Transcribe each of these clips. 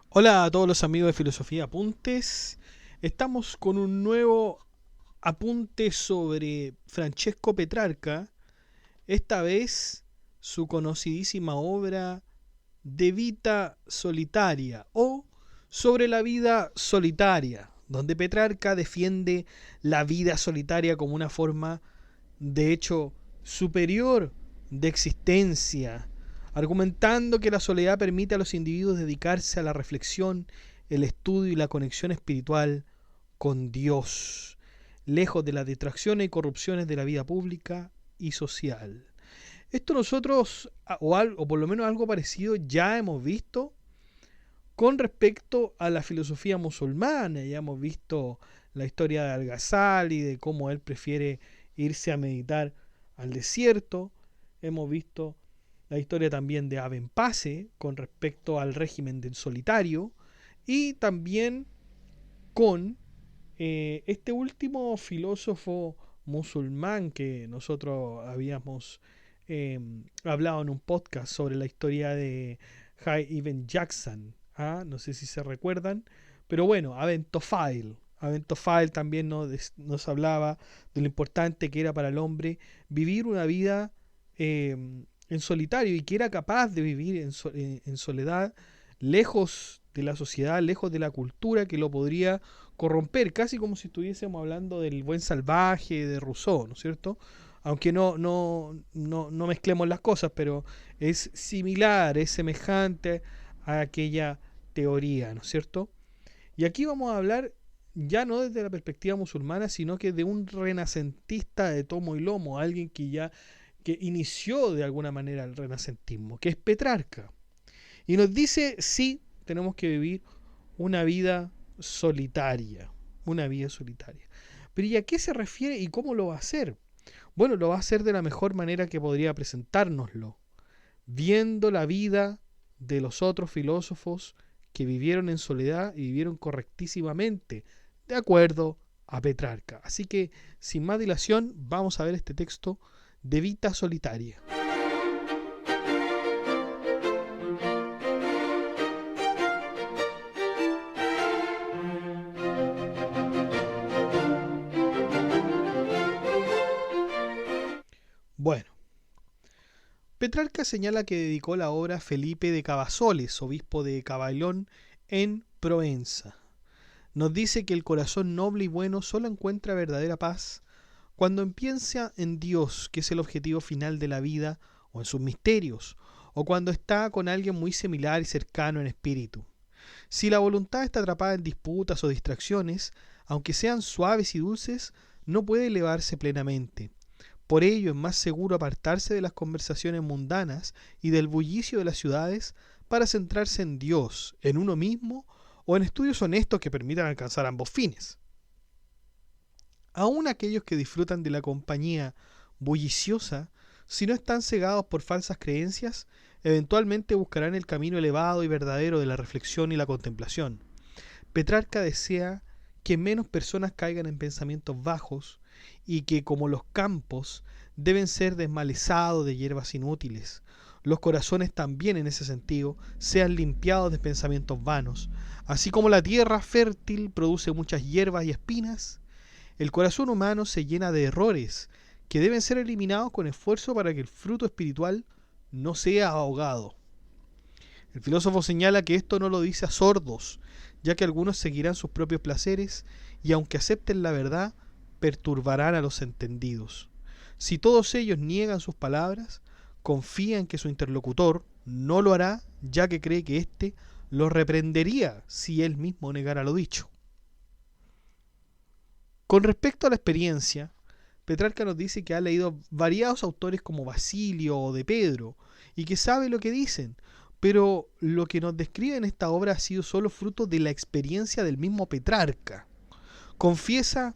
Hola a todos los amigos de Filosofía Apuntes. Estamos con un nuevo apunte sobre Francesco Petrarca, esta vez su conocidísima obra De Vita Solitaria o sobre la vida solitaria, donde Petrarca defiende la vida solitaria como una forma, de hecho, superior de existencia, argumentando que la soledad permite a los individuos dedicarse a la reflexión, el estudio y la conexión espiritual con Dios, lejos de las distracciones y corrupciones de la vida pública y social. Esto nosotros, o por lo menos algo parecido, ya hemos visto con respecto a la filosofía musulmana. Ya hemos visto la historia de Al-Ghazali, de cómo él prefiere irse a meditar al desierto. Hemos visto la historia también de Aben Pace con respecto al régimen del solitario, y también con este último filósofo musulmán que nosotros habíamos hablado en un podcast sobre la historia de Hay Ibn Jackson. No sé si se recuerdan, pero bueno, Aben Tofail también nos hablaba de lo importante que era para el hombre vivir una vida en solitario, y que era capaz de vivir en soledad, lejos de la sociedad, lejos de la cultura que lo podría corromper, casi como si estuviésemos hablando del buen salvaje de Rousseau, ¿no es cierto? Aunque no mezclemos las cosas, pero es similar, es semejante a aquella teoría, ¿no es cierto? Y aquí vamos a hablar ya no desde la perspectiva musulmana, sino que de un renacentista de tomo y lomo, alguien que inició de alguna manera el renacentismo, que es Petrarca. Y nos dice, sí, tenemos que vivir una vida solitaria, una vida solitaria. Pero ¿y a qué se refiere y cómo lo va a hacer? Bueno, lo va a hacer de la mejor manera que podría presentárnoslo, viendo la vida de los otros filósofos que vivieron en soledad y vivieron correctísimamente, de acuerdo a Petrarca. Así que, sin más dilación, vamos a ver este texto de Vita Solitaria. Bueno, Petrarca señala que dedicó la obra a Felipe de Cavasoles, obispo de Cavaillon, en Provenza. Nos dice que el corazón noble y bueno solo encuentra verdadera paz cuando piensa en Dios, que es el objetivo final de la vida, o en sus misterios, o cuando está con alguien muy similar y cercano en espíritu. Si la voluntad está atrapada en disputas o distracciones, aunque sean suaves y dulces, no puede elevarse plenamente. Por ello es más seguro apartarse de las conversaciones mundanas y del bullicio de las ciudades para centrarse en Dios, en uno mismo, o en estudios honestos que permitan alcanzar ambos fines. Aún aquellos que disfrutan de la compañía bulliciosa, si no están cegados por falsas creencias, eventualmente buscarán el camino elevado y verdadero de la reflexión y la contemplación. Petrarca desea que menos personas caigan en pensamientos bajos, y que, como los campos, deben ser desmalezados de hierbas inútiles, los corazones también en ese sentido sean limpiados de pensamientos vanos. Así como la tierra fértil produce muchas hierbas y espinas, el corazón humano se llena de errores que deben ser eliminados con esfuerzo para que el fruto espiritual no sea ahogado. El filósofo señala que esto no lo dice a sordos, ya que algunos seguirán sus propios placeres y, aunque acepten la verdad, perturbarán a los entendidos. Si todos ellos niegan sus palabras, confía en que su interlocutor no lo hará, ya que cree que éste lo reprendería si él mismo negara lo dicho. Con respecto a la experiencia, Petrarca nos dice que ha leído variados autores como Basilio o de Pedro, y que sabe lo que dicen, pero lo que nos describe en esta obra ha sido solo fruto de la experiencia del mismo Petrarca. Confiesa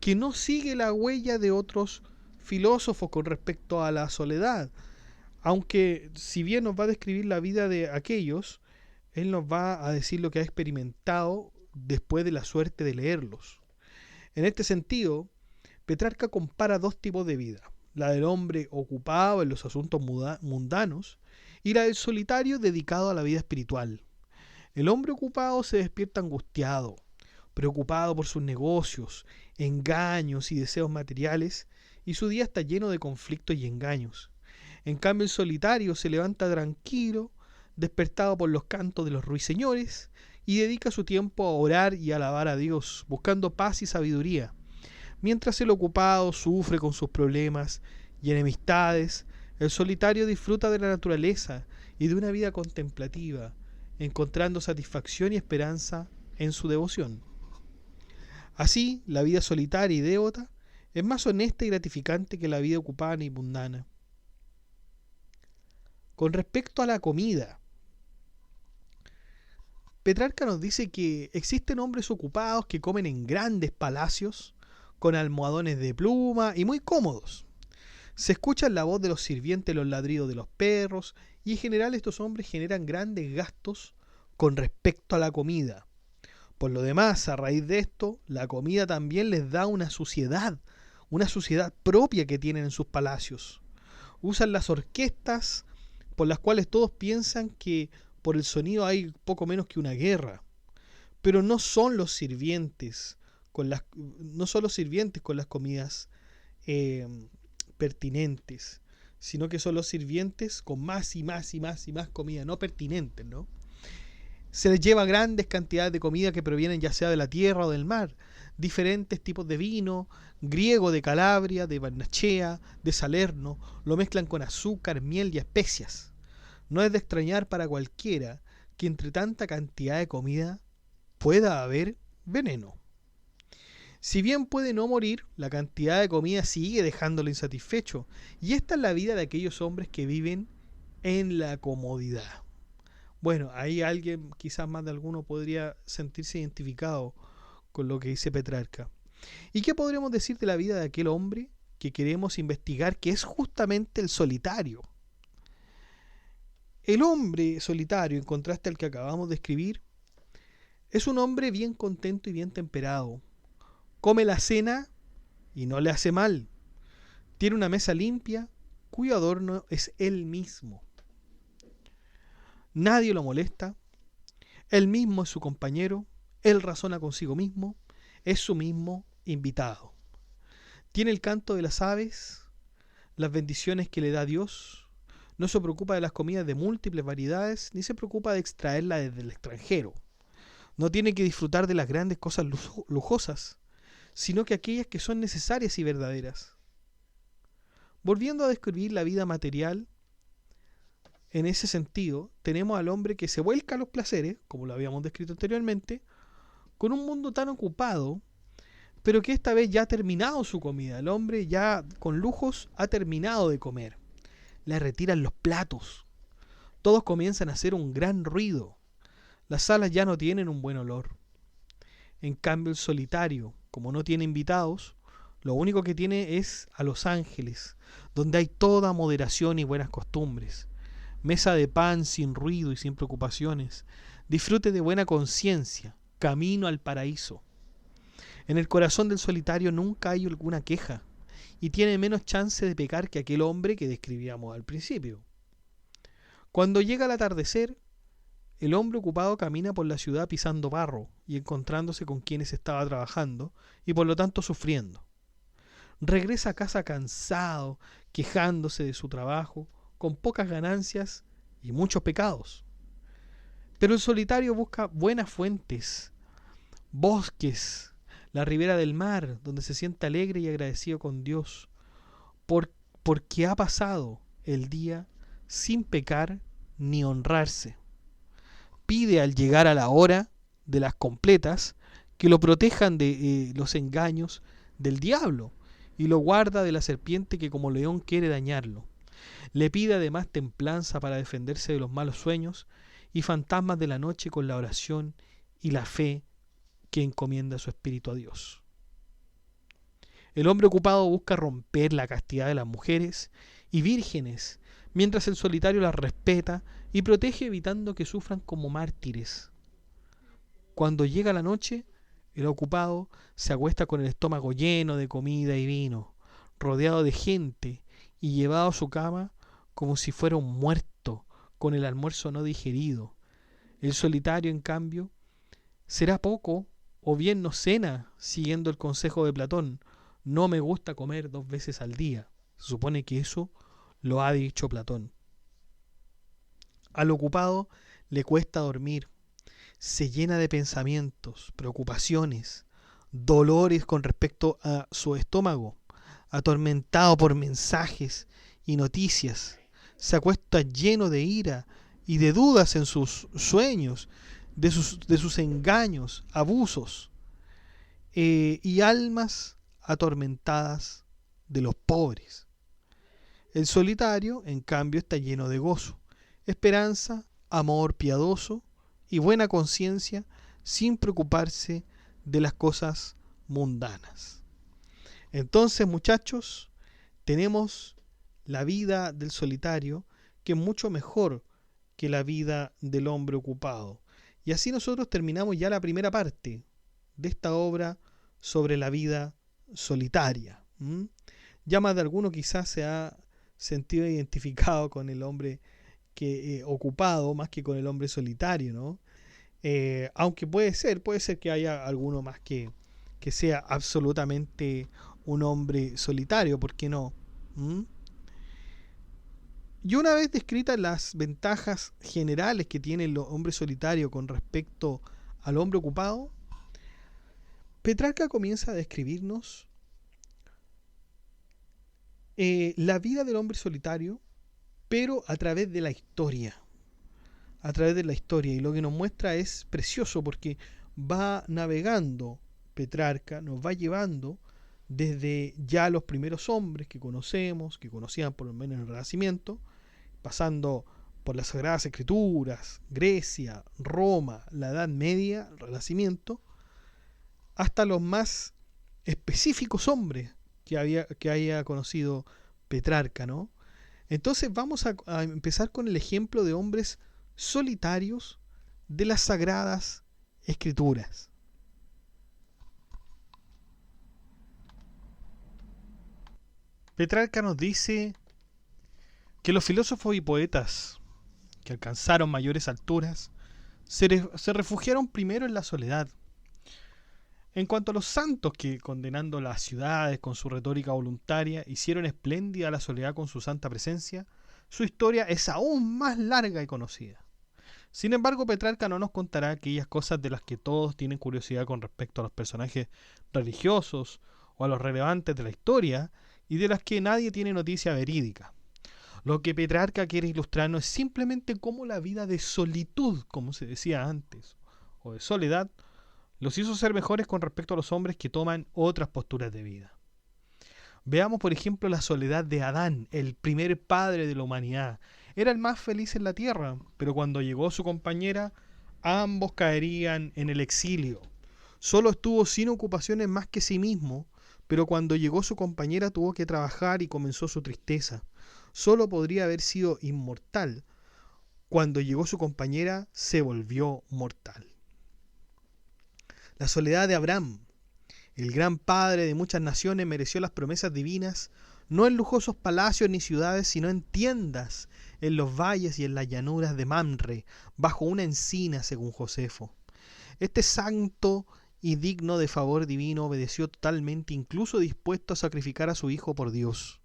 que no sigue la huella de otros filósofos con respecto a la soledad, Aunque si bien nos va a describir la vida de aquellos, él nos va a decir lo que ha experimentado después de la suerte de leerlos. En este sentido, Petrarca compara dos tipos de vida: la del hombre ocupado en los asuntos mundanos y la del solitario dedicado a la vida espiritual. El hombre ocupado se despierta angustiado, preocupado por sus negocios, engaños y deseos materiales, y su día está lleno de conflictos y engaños. En cambio, el solitario se levanta tranquilo, despertado por los cantos de los ruiseñores, y dedica su tiempo a orar y a alabar a Dios, buscando paz y sabiduría. Mientras el ocupado sufre con sus problemas y enemistades, el solitario disfruta de la naturaleza y de una vida contemplativa, encontrando satisfacción y esperanza en su devoción. Así, la vida solitaria y devota es más honesta y gratificante que la vida ocupada y mundana. Con respecto a la comida, Petrarca nos dice que existen hombres ocupados que comen en grandes palacios, con almohadones de pluma y muy cómodos. Se escucha la voz de los sirvientes, los ladridos de los perros, y en general estos hombres generan grandes gastos con respecto a la comida. Por lo demás, a raíz de esto, la comida también les da una suciedad propia que tienen en sus palacios. Usan las orquestas, por las cuales todos piensan que por el sonido hay poco menos que una guerra. Pero no son los sirvientes con las comidas pertinentes, sino que son los sirvientes con más y más y más y más comida no pertinentes, ¿no? Se les lleva grandes cantidades de comida que provienen ya sea de la tierra o del mar, diferentes tipos de vino, griego de Calabria, de Barnechea, de Salerno, lo mezclan con azúcar, miel y especias. No es de extrañar para cualquiera que entre tanta cantidad de comida pueda haber veneno. Si bien puede no morir, la cantidad de comida sigue dejándolo insatisfecho, y esta es la vida de aquellos hombres que viven en la comodidad. Bueno, ahí alguien, quizás más de alguno, podría sentirse identificado con lo que dice Petrarca. ¿Y qué podríamos decir de la vida de aquel hombre que queremos investigar, que es justamente el solitario? El hombre solitario, en contraste al que acabamos de escribir, es un hombre bien contento y bien temperado. Come la cena y no le hace mal. Tiene una mesa limpia, cuyo adorno es él mismo. Nadie lo molesta. Él mismo es su compañero. Él razona consigo mismo. Es su mismo invitado. Tiene el canto de las aves, las bendiciones que le da Dios. No se preocupa de las comidas de múltiples variedades, ni se preocupa de extraerlas desde el extranjero. No tiene que disfrutar de las grandes cosas lujosas, sino que aquellas que son necesarias y verdaderas. Volviendo a describir la vida material, en ese sentido, tenemos al hombre que se vuelca a los placeres, como lo habíamos descrito anteriormente, con un mundo tan ocupado, pero que esta vez ya ha terminado su comida. El hombre ya con lujos ha terminado de comer. Le retiran los platos. Todos comienzan a hacer un gran ruido. Las salas ya no tienen un buen olor. En cambio, el solitario, como no tiene invitados, lo único que tiene es a los ángeles, donde hay toda moderación y buenas costumbres. Mesa de pan sin ruido y sin preocupaciones. Disfrute de buena conciencia, camino al paraíso. En el corazón del solitario nunca hay alguna queja, y tiene menos chance de pecar que aquel hombre que describíamos al principio. Cuando llega el atardecer, el hombre ocupado camina por la ciudad pisando barro y encontrándose con quienes estaba trabajando y por lo tanto sufriendo. Regresa a casa cansado, quejándose de su trabajo, con pocas ganancias y muchos pecados. Pero el solitario busca buenas fuentes, bosques, la ribera del mar, donde se siente alegre y agradecido con Dios, porque ha pasado el día sin pecar ni honrarse. Pide al llegar a la hora de las completas que lo protejan de los engaños del diablo y lo guarda de la serpiente que como león quiere dañarlo. Le pide además templanza para defenderse de los malos sueños y fantasmas de la noche con la oración y la fe que encomienda su espíritu a Dios. El hombre ocupado busca romper la castidad de las mujeres y vírgenes, mientras el solitario las respeta y protege evitando que sufran como mártires. Cuando llega la noche, el ocupado se acuesta con el estómago lleno de comida y vino, rodeado de gente y llevado a su cama como si fuera un muerto, con el almuerzo no digerido. El solitario, en cambio, será poco o bien no cena, siguiendo el consejo de Platón. No me gusta comer 2 veces al día. Se supone que eso lo ha dicho Platón. Al ocupado le cuesta dormir, se llena de pensamientos, preocupaciones, dolores con respecto a su estómago, atormentado por mensajes y noticias. Se acuesta lleno de ira y de dudas en sus sueños, de sus engaños, abusos, y almas atormentadas de los pobres. El solitario, en cambio, está lleno de gozo, esperanza, amor piadoso y buena conciencia, sin preocuparse de las cosas mundanas. Entonces, muchachos, tenemos la vida del solitario, que es mucho mejor que la vida del hombre ocupado. Y así nosotros terminamos ya la primera parte de esta obra sobre la vida solitaria. Ya más de alguno quizás se ha sentido identificado con el hombre ocupado más que con el hombre solitario, ¿no? Aunque puede ser que haya alguno más que sea absolutamente un hombre solitario, ¿por qué no? Y una vez descritas las ventajas generales que tiene el hombre solitario con respecto al hombre ocupado, Petrarca comienza a describirnos la vida del hombre solitario, pero a través de la historia. A través de la historia. Y lo que nos muestra es precioso porque va navegando Petrarca, nos va llevando desde ya los primeros hombres que conocemos, que conocían por lo menos el Renacimiento, pasando por las Sagradas Escrituras, Grecia, Roma, la Edad Media, el Renacimiento, hasta los más específicos hombres que haya conocido Petrarca, ¿no? Entonces vamos a empezar con el ejemplo de hombres solitarios de las Sagradas Escrituras. Petrarca nos dice que los filósofos y poetas que alcanzaron mayores alturas se refugiaron primero en la soledad. En cuanto a los santos que, condenando las ciudades con su retórica voluntaria, hicieron espléndida la soledad con su santa presencia, su historia es aún más larga y conocida. Sin embargo, Petrarca no nos contará aquellas cosas de las que todos tienen curiosidad con respecto a los personajes religiosos o a los relevantes de la historia y de las que nadie tiene noticia verídica. Lo que Petrarca quiere ilustrarnos es simplemente cómo la vida de solitud, como se decía antes, o de soledad, los hizo ser mejores con respecto a los hombres que toman otras posturas de vida. Veamos, por ejemplo, la soledad de Adán, el primer padre de la humanidad. Era el más feliz en la tierra, pero cuando llegó su compañera, ambos caerían en el exilio. Solo estuvo sin ocupaciones más que sí mismo, pero cuando llegó su compañera tuvo que trabajar y comenzó su tristeza. Solo podría haber sido inmortal. Cuando llegó su compañera, se volvió mortal. La soledad de Abraham, el gran padre de muchas naciones, mereció las promesas divinas, no en lujosos palacios ni ciudades, sino en tiendas, en los valles y en las llanuras de Mamre, bajo una encina, según Josefo. Este santo y digno de favor divino obedeció totalmente, incluso dispuesto a sacrificar a su hijo por Dios.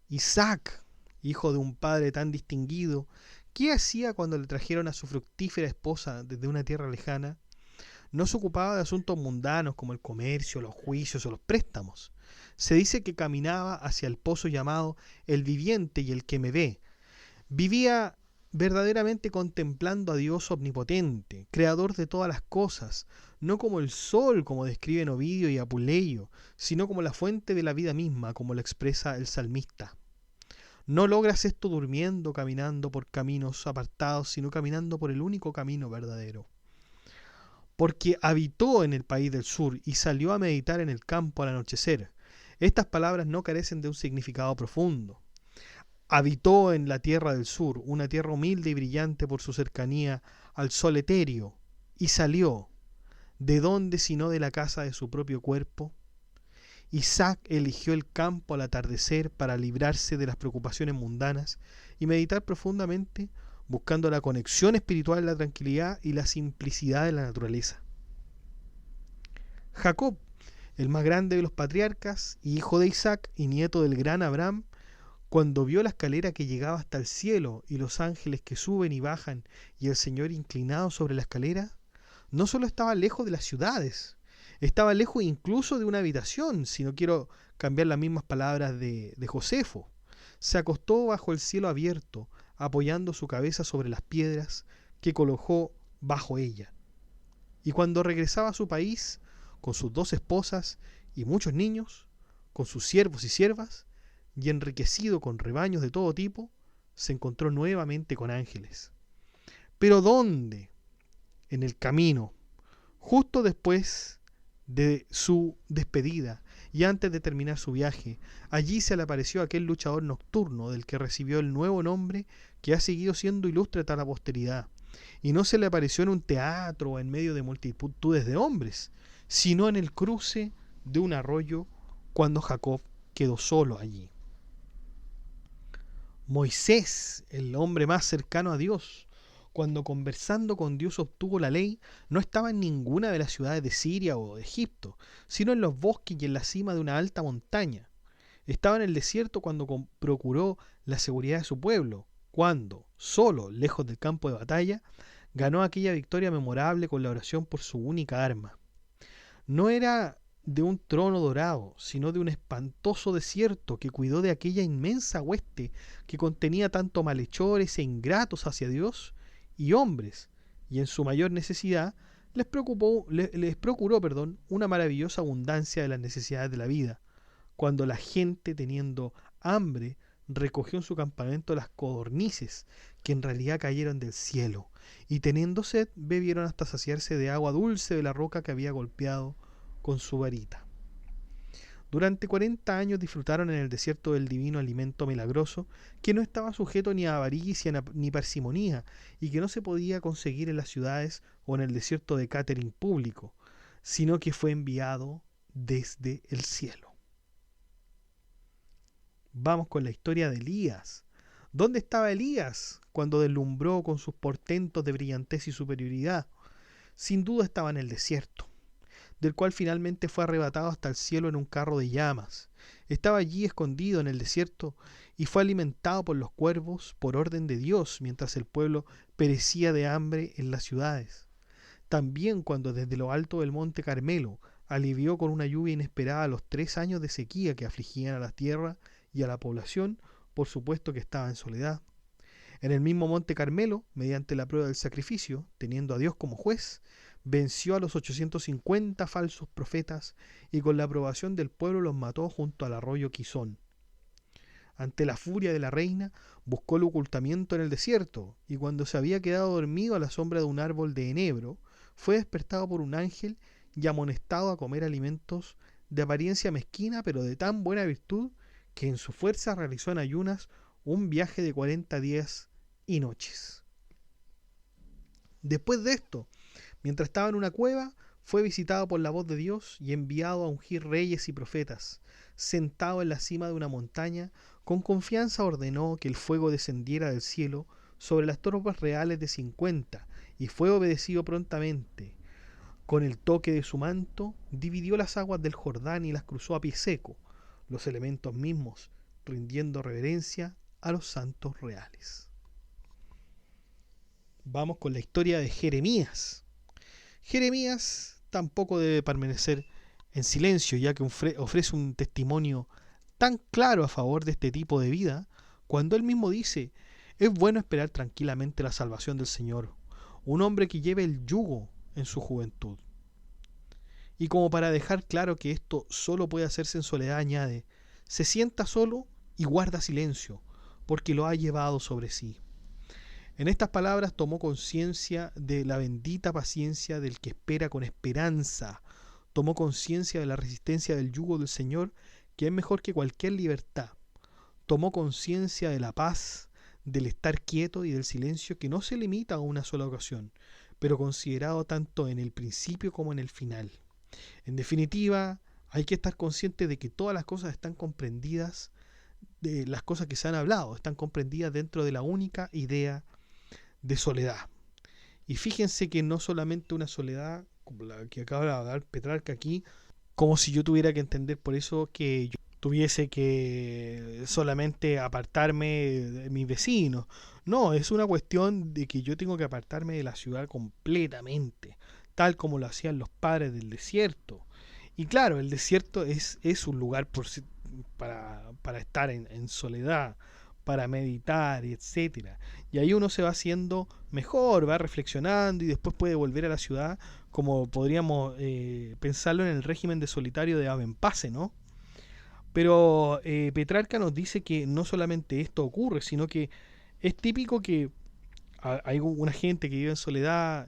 Isaac, hijo de un padre tan distinguido, ¿qué hacía cuando le trajeron a su fructífera esposa desde una tierra lejana? No se ocupaba de asuntos mundanos como el comercio, los juicios o los préstamos. Se dice que caminaba hacia el pozo llamado el viviente y el que me ve. Vivía verdaderamente contemplando a Dios omnipotente, creador de todas las cosas, no como el sol, como describen Ovidio y Apuleyo, sino como la fuente de la vida misma, como lo expresa el salmista. No logras esto durmiendo, caminando por caminos apartados, sino caminando por el único camino verdadero. Porque habitó en el país del sur y salió a meditar en el campo al anochecer. Estas palabras no carecen de un significado profundo. habitó en la tierra del sur, una tierra humilde y brillante por su cercanía al sol etéreo, y salió. ¿De dónde sino de la casa de su propio cuerpo? Isaac eligió el campo al atardecer para librarse de las preocupaciones mundanas y meditar profundamente, buscando la conexión espiritual, la tranquilidad y la simplicidad de la naturaleza. Jacob, el más grande de los patriarcas, hijo de Isaac y nieto del gran Abraham, cuando vio la escalera que llegaba hasta el cielo y los ángeles que suben y bajan y el Señor inclinado sobre la escalera, no solo estaba lejos de las ciudades, estaba lejos incluso de una habitación, si no quiero cambiar las mismas palabras de Josefo. Se acostó bajo el cielo abierto, apoyando su cabeza sobre las piedras que colocó bajo ella. Y cuando regresaba a su país, con sus 2 esposas y muchos niños, con sus siervos y siervas, y enriquecido con rebaños de todo tipo, se encontró nuevamente con ángeles. ¿Pero dónde? En el camino, justo después de su despedida y antes de terminar su viaje. Allí se le apareció aquel luchador nocturno del que recibió el nuevo nombre que ha seguido siendo ilustre hasta la posteridad. Y no se le apareció en un teatro o en medio de multitudes de hombres, sino en el cruce de un arroyo cuando Jacob quedó solo allí. Moisés, el hombre más cercano a Dios, cuando conversando con Dios obtuvo la ley, no estaba en ninguna de las ciudades de Siria o de Egipto, sino en los bosques y en la cima de una alta montaña. Estaba en el desierto cuando procuró la seguridad de su pueblo, cuando, solo, lejos del campo de batalla, ganó aquella victoria memorable con la oración por su única arma. No era de un trono dorado, sino de un espantoso desierto que cuidó de aquella inmensa hueste que contenía tanto malhechores e ingratos hacia Dios y hombres, y en su mayor necesidad les procuró una maravillosa abundancia de las necesidades de la vida, cuando la gente, teniendo hambre, recogió en su campamento las codornices que en realidad cayeron del cielo, y teniendo sed bebieron hasta saciarse de agua dulce de la roca que había golpeado con su varita. Durante 40 años disfrutaron en el desierto del divino alimento milagroso, que no estaba sujeto ni a avaricia ni parsimonía, y que no se podía conseguir en las ciudades o en el desierto de catering público, sino que fue enviado desde el cielo. Vamos con la historia de Elías. ¿Dónde estaba Elías cuando deslumbró con sus portentos de brillantez y superioridad? Sin duda estaba en el desierto, del cual finalmente fue arrebatado hasta el cielo en un carro de llamas. Estaba allí escondido en el desierto y fue alimentado por los cuervos por orden de Dios, mientras el pueblo perecía de hambre en las ciudades. También cuando desde lo alto del monte Carmelo alivió con una lluvia inesperada los 3 años de sequía que afligían a la tierra y a la población, por supuesto que estaba en soledad. En el mismo monte Carmelo, mediante la prueba del sacrificio, teniendo a Dios como juez, venció a los 850 falsos profetas y con la aprobación del pueblo los mató junto al arroyo Quizón. Ante la furia de la reina, buscó el ocultamiento en el desierto, y cuando se había quedado dormido a la sombra de un árbol de enebro, fue despertado por un ángel y amonestado a comer alimentos de apariencia mezquina, pero de tan buena virtud, que en su fuerza realizó en ayunas un viaje de 40 días y noches. Después de esto, mientras estaba en una cueva, fue visitado por la voz de Dios y enviado a ungir reyes y profetas. Sentado en la cima de una montaña, con confianza ordenó que el fuego descendiera del cielo sobre las tropas reales de 50, y fue obedecido prontamente. Con el toque de su manto, dividió las aguas del Jordán y las cruzó a pie seco, los elementos mismos rindiendo reverencia a los santos reales. Vamos con la historia de Jeremías. Jeremías tampoco debe permanecer en silencio, ya que ofrece un testimonio tan claro a favor de este tipo de vida, cuando él mismo dice: es bueno esperar tranquilamente la salvación del Señor, un hombre que lleve el yugo en su juventud. Y como para dejar claro que esto solo puede hacerse en soledad, añade: se sienta solo y guarda silencio, porque lo ha llevado sobre sí. En estas palabras tomó conciencia de la bendita paciencia del que espera con esperanza. Tomó conciencia de la resistencia del yugo del Señor, que es mejor que cualquier libertad. tomó conciencia de la paz, del estar quieto y del silencio que no se limita a una sola ocasión, pero considerado tanto en el principio como en el final. En definitiva, hay que estar consciente de que todas las cosas están comprendidas, de las cosas que se han hablado, están comprendidas dentro de la única idea de soledad. Y fíjense que no solamente una soledad, como la que acaba de dar Petrarca aquí, como si yo tuviera que entender por eso que yo tuviese que solamente apartarme de mis vecinos. No, es una cuestión de que yo tengo que apartarme de la ciudad completamente, tal como lo hacían los padres del desierto. Y claro, el desierto es un lugar para estar en soledad, para meditar, etcétera. Y ahí uno se va haciendo mejor, va reflexionando y después puede volver a la ciudad, como podríamos pensarlo en el régimen de solitario de Abenpase, ¿no? Pero Petrarca nos dice que no solamente esto ocurre, sino que es típico que hay una gente que vive en soledad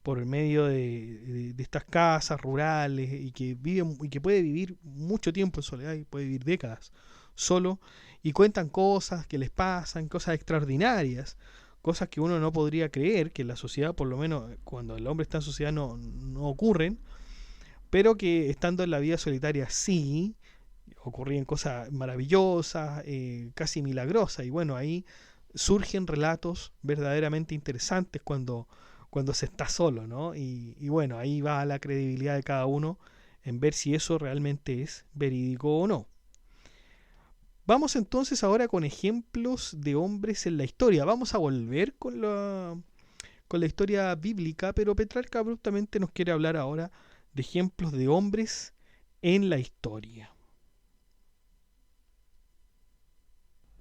por el medio de estas casas rurales y que puede vivir mucho tiempo en soledad y puede vivir décadas solo, y cuentan cosas que les pasan, cosas extraordinarias, cosas que uno no podría creer que en la sociedad, por lo menos cuando el hombre está en sociedad, no ocurren, pero que estando en la vida solitaria sí ocurrían cosas maravillosas, casi milagrosas. Y bueno, ahí surgen relatos verdaderamente interesantes cuando se está solo, ¿no? Y bueno, ahí va la credibilidad de cada uno en ver si eso realmente es verídico o no. Vamos entonces ahora con ejemplos de hombres en la historia. Vamos a volver con la historia bíblica, pero Petrarca abruptamente nos quiere hablar ahora de ejemplos de hombres en la historia.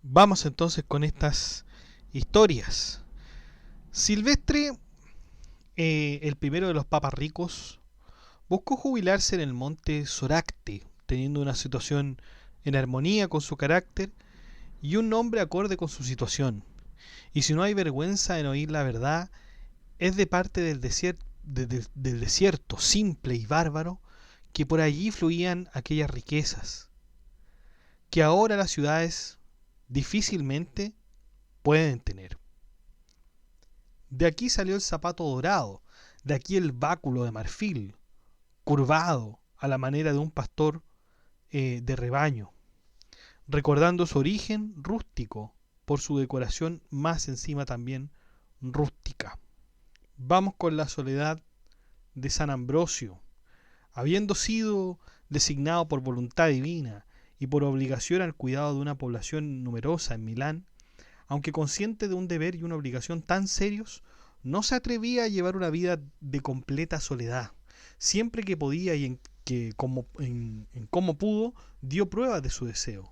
Vamos entonces con estas historias. Silvestre, el primero de los papas ricos, buscó jubilarse en el monte Soracte, teniendo una situación en armonía con su carácter y un nombre acorde con su situación. Y si no hay vergüenza en oír la verdad, es de parte del desierto simple y bárbaro que por allí fluían aquellas riquezas, que ahora las ciudades difícilmente pueden tener. De aquí salió el zapato dorado, de aquí el báculo de marfil, curvado a la manera de un pastor de rebaño, recordando su origen rústico, por su decoración más encima también rústica. Vamos con la soledad de San Ambrosio. Habiendo sido designado por voluntad divina y por obligación al cuidado de una población numerosa en Milán, aunque consciente de un deber y una obligación tan serios, no se atrevía a llevar una vida de completa soledad. Siempre que podía y en cómo pudo, dio pruebas de su deseo.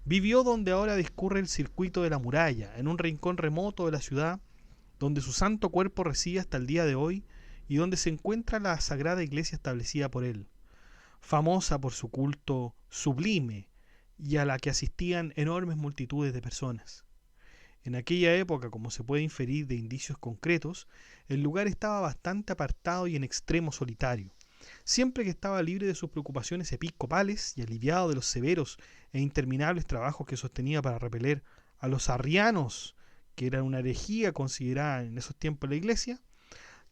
Vivió donde ahora discurre el circuito de la muralla, en un rincón remoto de la ciudad, donde su santo cuerpo reside hasta el día de hoy y donde se encuentra la sagrada iglesia establecida por él, famosa por su culto sublime y a la que asistían enormes multitudes de personas. En aquella época, como se puede inferir de indicios concretos, el lugar estaba bastante apartado y en extremo solitario. Siempre que estaba libre de sus preocupaciones episcopales y aliviado de los severos e interminables trabajos que sostenía para repeler a los arrianos, que era una herejía considerada en esos tiempos la iglesia,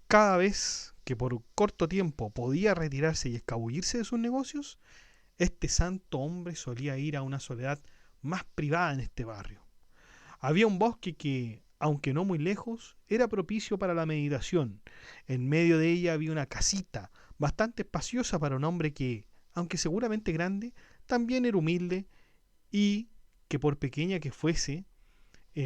cada vez que por corto tiempo podía retirarse y escabullirse de sus negocios, este santo hombre solía ir a una soledad más privada en este barrio. Había un bosque que, aunque no muy lejos, era propicio para la meditación. En medio de ella había una casita, bastante espaciosa para un hombre que, aunque seguramente grande, también era humilde y que por pequeña que fuese,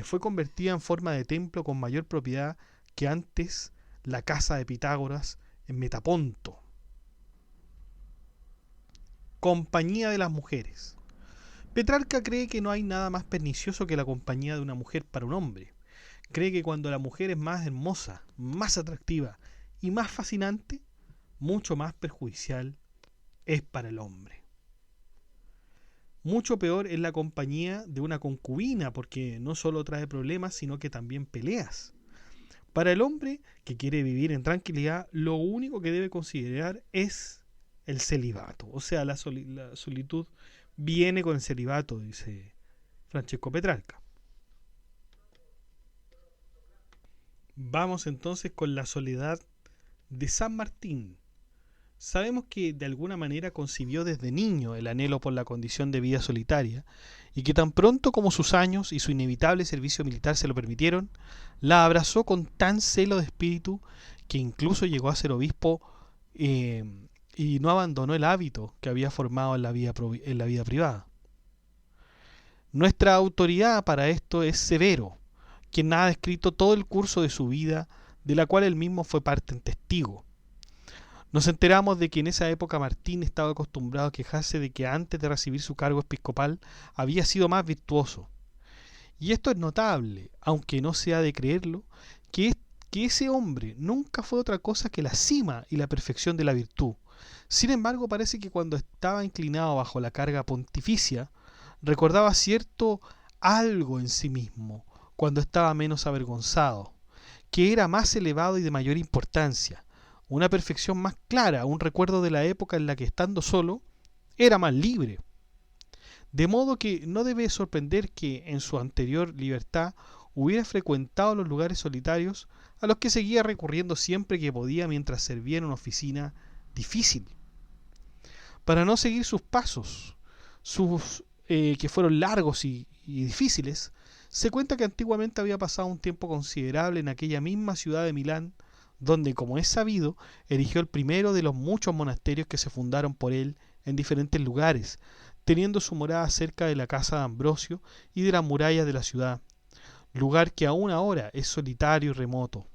fue convertida en forma de templo con mayor propiedad que antes la casa de Pitágoras en Metaponto. Compañía de las mujeres. Petrarca cree que no hay nada más pernicioso que la compañía de una mujer para un hombre. Cree que cuando la mujer es más hermosa, más atractiva y más fascinante, mucho más perjudicial es para el hombre. Mucho peor es la compañía de una concubina, porque no solo trae problemas, sino que también peleas. Para el hombre que quiere vivir en tranquilidad, lo único que debe considerar es el celibato, o sea, la solitud viene con el celibato, dice Francesco Petrarca. Vamos entonces con la soledad de San Martín. Sabemos que de alguna manera concibió desde niño el anhelo por la condición de vida solitaria y que tan pronto como sus años y su inevitable servicio militar se lo permitieron, la abrazó con tan celo de espíritu que incluso llegó a ser obispo y no abandonó el hábito que había formado en la vida privada. Nuestra autoridad para esto es Severo, quien ha descrito todo el curso de su vida, de la cual él mismo fue parte en testigo. Nos enteramos de que en esa época Martín estaba acostumbrado a quejarse de que antes de recibir su cargo episcopal había sido más virtuoso. Y esto es notable, aunque no sea de creerlo, que ese hombre nunca fue otra cosa que la cima y la perfección de la virtud. Sin embargo, parece que cuando estaba inclinado bajo la carga pontificia, recordaba cierto algo en sí mismo, cuando estaba menos avergonzado, que era más elevado y de mayor importancia, una perfección más clara, un recuerdo de la época en la que estando solo, era más libre. De modo que no debe sorprender que en su anterior libertad hubiera frecuentado los lugares solitarios a los que seguía recurriendo siempre que podía mientras servía en una oficina difícil. Para no seguir sus pasos, que fueron largos y difíciles, se cuenta que antiguamente había pasado un tiempo considerable en aquella misma ciudad de Milán, donde, como es sabido, erigió el primero de los muchos monasterios que se fundaron por él en diferentes lugares, teniendo su morada cerca de la casa de Ambrosio y de las murallas de la ciudad, lugar que aún ahora es solitario y remoto.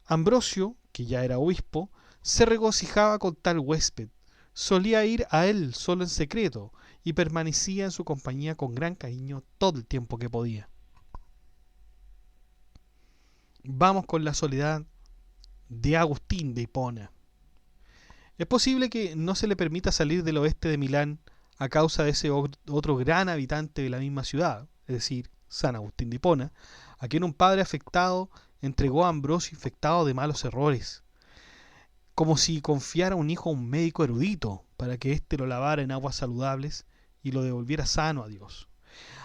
Ambrosio, que ya era obispo, se regocijaba con tal huésped, solía ir a él solo en secreto y permanecía en su compañía con gran cariño todo el tiempo que podía. Vamos con la soledad de Agustín de Hipona. Es posible que no se le permita salir del oeste de Milán a causa de ese otro gran habitante de la misma ciudad, es decir, San Agustín de Hipona, a quien un padre afectado entregó a Ambrosio infectado de malos errores, como si confiara un hijo a un médico erudito para que éste lo lavara en aguas saludables y lo devolviera sano a Dios.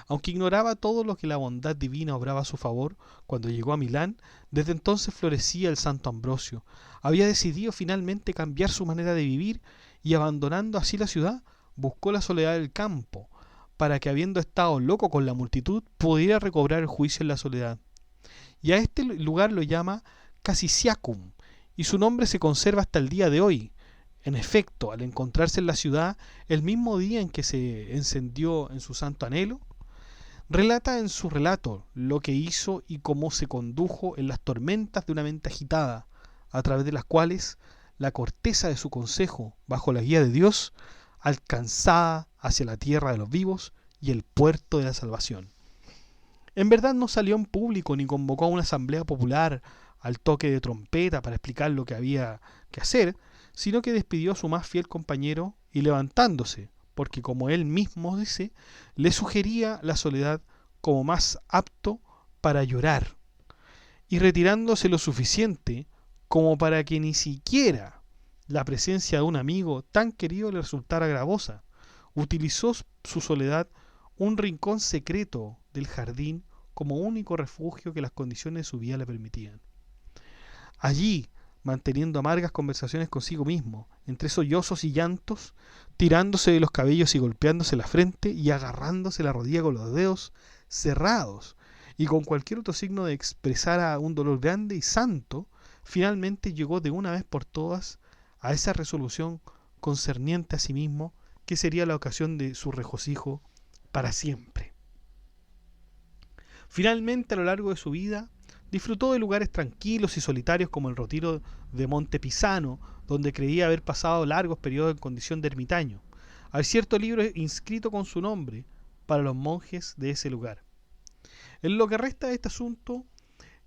Aunque ignoraba todo lo que la bondad divina obraba a su favor, cuando llegó a Milán, desde entonces florecía el santo Ambrosio. Había decidido finalmente cambiar su manera de vivir y, abandonando así la ciudad, buscó la soledad del campo, para que, habiendo estado loco con la multitud, pudiera recobrar el juicio en la soledad. Y a este lugar lo llama Casiciacum, y su nombre se conserva hasta el día de hoy. En efecto, al encontrarse en la ciudad, el mismo día en que se encendió en su santo anhelo, relata en su relato lo que hizo y cómo se condujo en las tormentas de una mente agitada, a través de las cuales la corteza de su consejo, bajo la guía de Dios, alcanzaba hacia la tierra de los vivos y el puerto de la salvación. En verdad no salió en público ni convocó a una asamblea popular al toque de trompeta para explicar lo que había que hacer, sino que despidió a su más fiel compañero y, levantándose, porque como él mismo dice, le sugería la soledad como más apto para llorar, y retirándose lo suficiente como para que ni siquiera la presencia de un amigo tan querido le resultara gravosa, utilizó su soledad, un rincón secreto del jardín, como único refugio que las condiciones de su vida le permitían. Allí, manteniendo amargas conversaciones consigo mismo, entre sollozos y llantos, tirándose de los cabellos y golpeándose la frente y agarrándose la rodilla con los dedos cerrados y con cualquier otro signo de expresar un dolor grande y santo, finalmente llegó de una vez por todas a esa resolución concerniente a sí mismo, que sería la ocasión de su regocijo para siempre. Finalmente, a lo largo de su vida, disfrutó de lugares tranquilos y solitarios como el retiro de Monte Pisano, donde creía haber pasado largos periodos en condición de ermitaño. Hay cierto libro inscrito con su nombre para los monjes de ese lugar. En lo que resta de este asunto,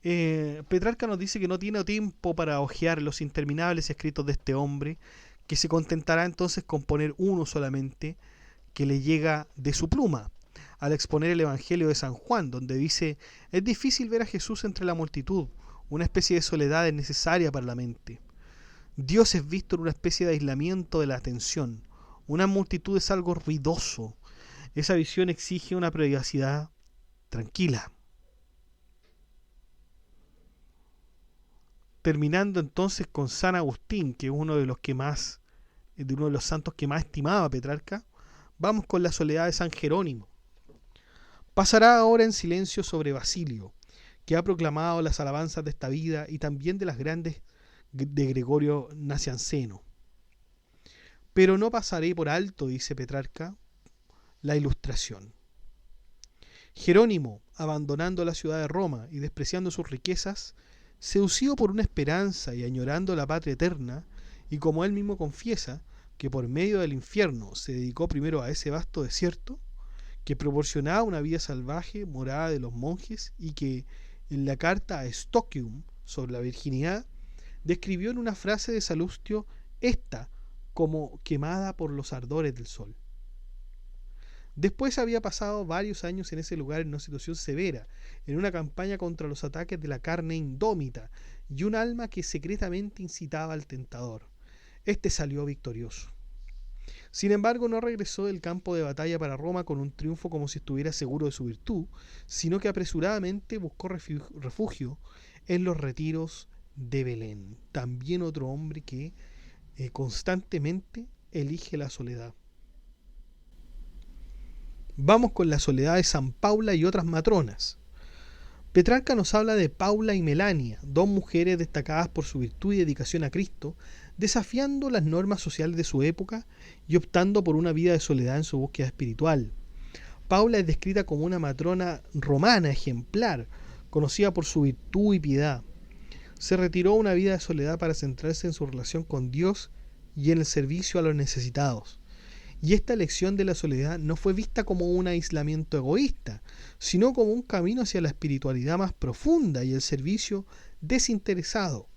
Petrarca nos dice que no tiene tiempo para hojear los interminables escritos de este hombre, que se contentará entonces con poner uno solamente que le llega de su pluma, al exponer el Evangelio de San Juan, donde dice: es difícil ver a Jesús entre la multitud, una especie de soledad es necesaria para la mente. Dios es visto en una especie de aislamiento de la atención, una multitud es algo ruidoso, Esa visión exige una privacidad tranquila. Terminando entonces con San Agustín, que es uno de los santos que más estimaba Petrarca, vamos con la soledad de San Jerónimo. Pasará ahora en silencio sobre Basilio, que ha proclamado las alabanzas de esta vida y también de las grandes de Gregorio Nacianceno. Pero no pasaré por alto, dice Petrarca, la ilustración. Jerónimo, abandonando la ciudad de Roma y despreciando sus riquezas, seducido por una esperanza y añorando la patria eterna, y como él mismo confiesa, que por medio del infierno se dedicó primero a ese vasto desierto, que proporcionaba una vida salvaje, morada de los monjes, y que en la carta a Stocium sobre la virginidad, describió en una frase de Salustio esta como quemada por los ardores del sol. Después había pasado varios años en ese lugar en una situación severa, en una campaña contra los ataques de la carne indómita y un alma que secretamente incitaba al tentador. Este salió victorioso. Sin embargo, no regresó del campo de batalla para Roma con un triunfo como si estuviera seguro de su virtud, sino que apresuradamente buscó refugio en los retiros de Belén. También otro hombre que constantemente elige la soledad. Vamos con la soledad de San Paula y otras matronas. Petrarca nos habla de Paula y Melania, dos mujeres destacadas por su virtud y dedicación a Cristo, desafiando las normas sociales de su época y optando por una vida de soledad en su búsqueda espiritual. Paula es descrita como una matrona romana ejemplar, conocida por su virtud y piedad. Se retiró a una vida de soledad para centrarse en su relación con Dios y en el servicio a los necesitados. Y esta elección de la soledad no fue vista como un aislamiento egoísta, sino como un camino hacia la espiritualidad más profunda y el servicio desinteresado.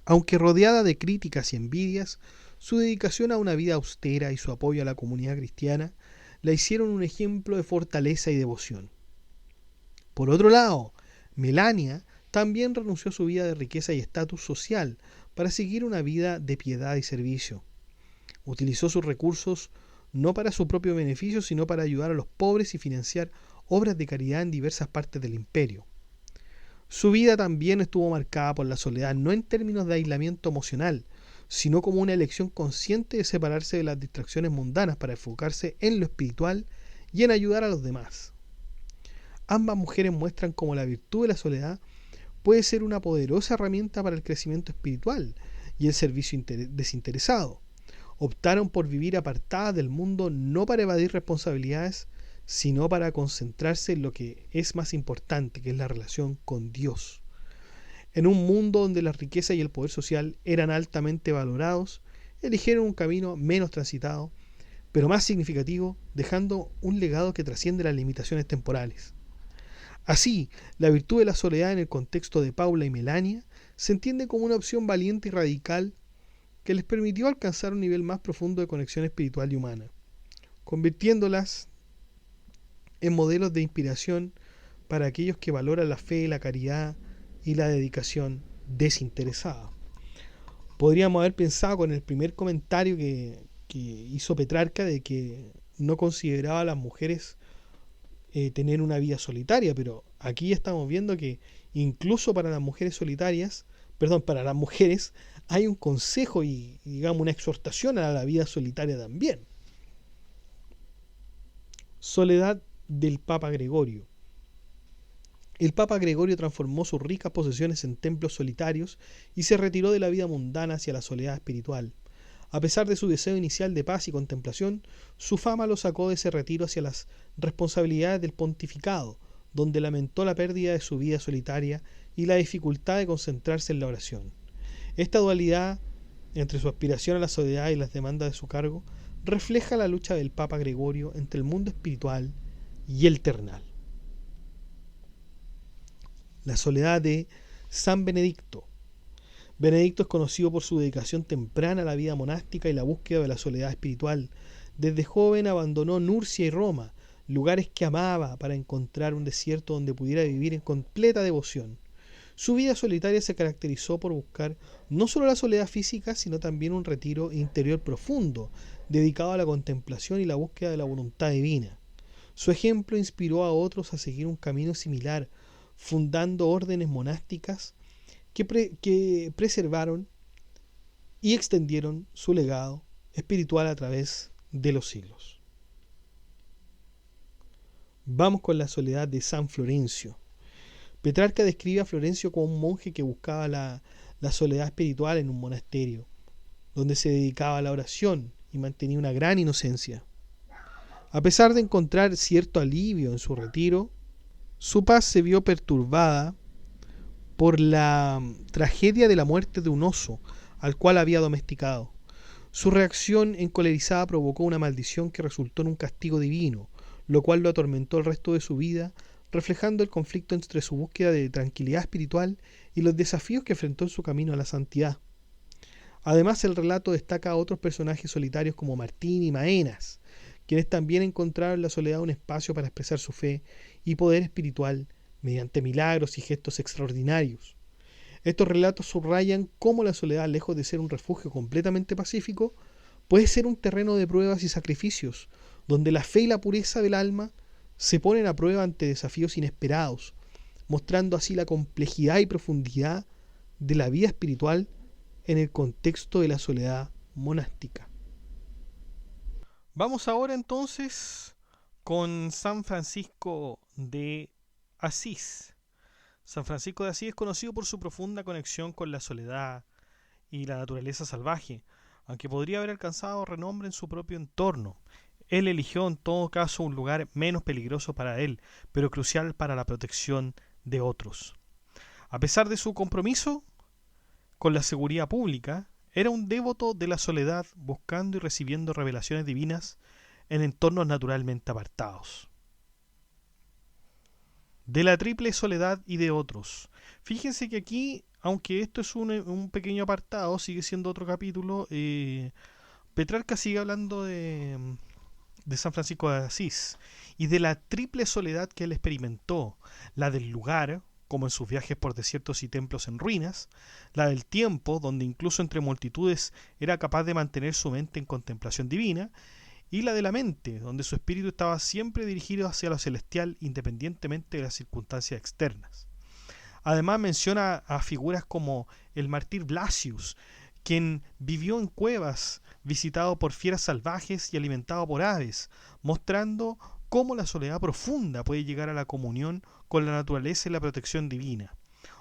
Aunque rodeada de críticas y envidias, su dedicación a una vida austera y su apoyo a la comunidad cristiana la hicieron un ejemplo de fortaleza y devoción. Por otro lado, Melania también renunció a su vida de riqueza y estatus social para seguir una vida de piedad y servicio. Utilizó sus recursos no para su propio beneficio, sino para ayudar a los pobres y financiar obras de caridad en diversas partes del imperio. Su vida también estuvo marcada por la soledad, no en términos de aislamiento emocional, sino como una elección consciente de separarse de las distracciones mundanas para enfocarse en lo espiritual y en ayudar a los demás. Ambas mujeres muestran cómo la virtud de la soledad puede ser una poderosa herramienta para el crecimiento espiritual y el servicio desinteresado. Optaron por vivir apartadas del mundo no para evadir responsabilidades, sino para concentrarse en lo que es más importante, que es la relación con Dios. En un mundo donde la riqueza y el poder social eran altamente valorados, eligieron un camino menos transitado, pero más significativo, dejando un legado que trasciende las limitaciones temporales. Así, la virtud de la soledad en el contexto de Paula y Melania se entiende como una opción valiente y radical que les permitió alcanzar un nivel más profundo de conexión espiritual y humana, convirtiéndolas en modelos de inspiración para aquellos que valoran la fe, la caridad y la dedicación desinteresada. Podríamos haber pensado con el primer comentario que hizo Petrarca de que no consideraba a las mujeres tener una vida solitaria, pero aquí estamos viendo que incluso para las mujeres para las mujeres hay un consejo y digamos una exhortación a la vida solitaria también. Soledad del Papa Gregorio. El Papa Gregorio transformó sus ricas posesiones en templos solitarios y se retiró de la vida mundana hacia la soledad espiritual. A pesar de su deseo inicial de paz y contemplación, su fama lo sacó de ese retiro hacia las responsabilidades del pontificado, donde lamentó la pérdida de su vida solitaria y la dificultad de concentrarse en la oración. Esta dualidad entre su aspiración a la soledad y las demandas de su cargo refleja la lucha del Papa Gregorio entre el mundo espiritual y el terrenal. La soledad de San Benedicto. Benedicto es conocido por su dedicación temprana a la vida monástica y la búsqueda de la soledad espiritual. Desde joven abandonó Nurcia y Roma, lugares que amaba, para encontrar un desierto donde pudiera vivir en completa devoción. Su vida solitaria se caracterizó por buscar no solo la soledad física, sino también un retiro interior profundo, dedicado a la contemplación y la búsqueda de la voluntad divina. Su ejemplo inspiró a otros a seguir un camino similar, fundando órdenes monásticas que preservaron y extendieron su legado espiritual a través de los siglos. Vamos con la soledad de San Florencio. Petrarca describe a Florencio como un monje que buscaba la soledad espiritual en un monasterio, donde se dedicaba a la oración y mantenía una gran inocencia. A pesar de encontrar cierto alivio en su retiro, su paz se vio perturbada por la tragedia de la muerte de un oso al cual había domesticado. Su reacción encolerizada provocó una maldición que resultó en un castigo divino, lo cual lo atormentó el resto de su vida, reflejando el conflicto entre su búsqueda de tranquilidad espiritual y los desafíos que enfrentó en su camino a la santidad. Además, el relato destaca a otros personajes solitarios como Martín y Maenas, quienes también encontraron en la soledad un espacio para expresar su fe y poder espiritual mediante milagros y gestos extraordinarios. Estos relatos subrayan cómo la soledad, lejos de ser un refugio completamente pacífico, puede ser un terreno de pruebas y sacrificios, donde la fe y la pureza del alma se ponen a prueba ante desafíos inesperados, mostrando así la complejidad y profundidad de la vida espiritual en el contexto de la soledad monástica. Vamos ahora entonces con San Francisco de Asís. San Francisco de Asís es conocido por su profunda conexión con la soledad y la naturaleza salvaje, aunque podría haber alcanzado renombre en su propio entorno. Él eligió en todo caso un lugar menos peligroso para él, pero crucial para la protección de otros. A pesar de su compromiso con la seguridad pública, era un devoto de la soledad, buscando y recibiendo revelaciones divinas en entornos naturalmente apartados. De la triple soledad y de otros. Fíjense que aquí, aunque esto es un pequeño apartado, sigue siendo otro capítulo, Petrarca sigue hablando de San Francisco de Asís y de la triple soledad que él experimentó, la del lugar, como en sus viajes por desiertos y templos en ruinas, la del tiempo, donde incluso entre multitudes era capaz de mantener su mente en contemplación divina, y la de la mente, donde su espíritu estaba siempre dirigido hacia lo celestial independientemente de las circunstancias externas. Además menciona a figuras como el mártir Blasius, quien vivió en cuevas, visitado por fieras salvajes y alimentado por aves, mostrando cómo la soledad profunda puede llegar a la comunión con la naturaleza y la protección divina.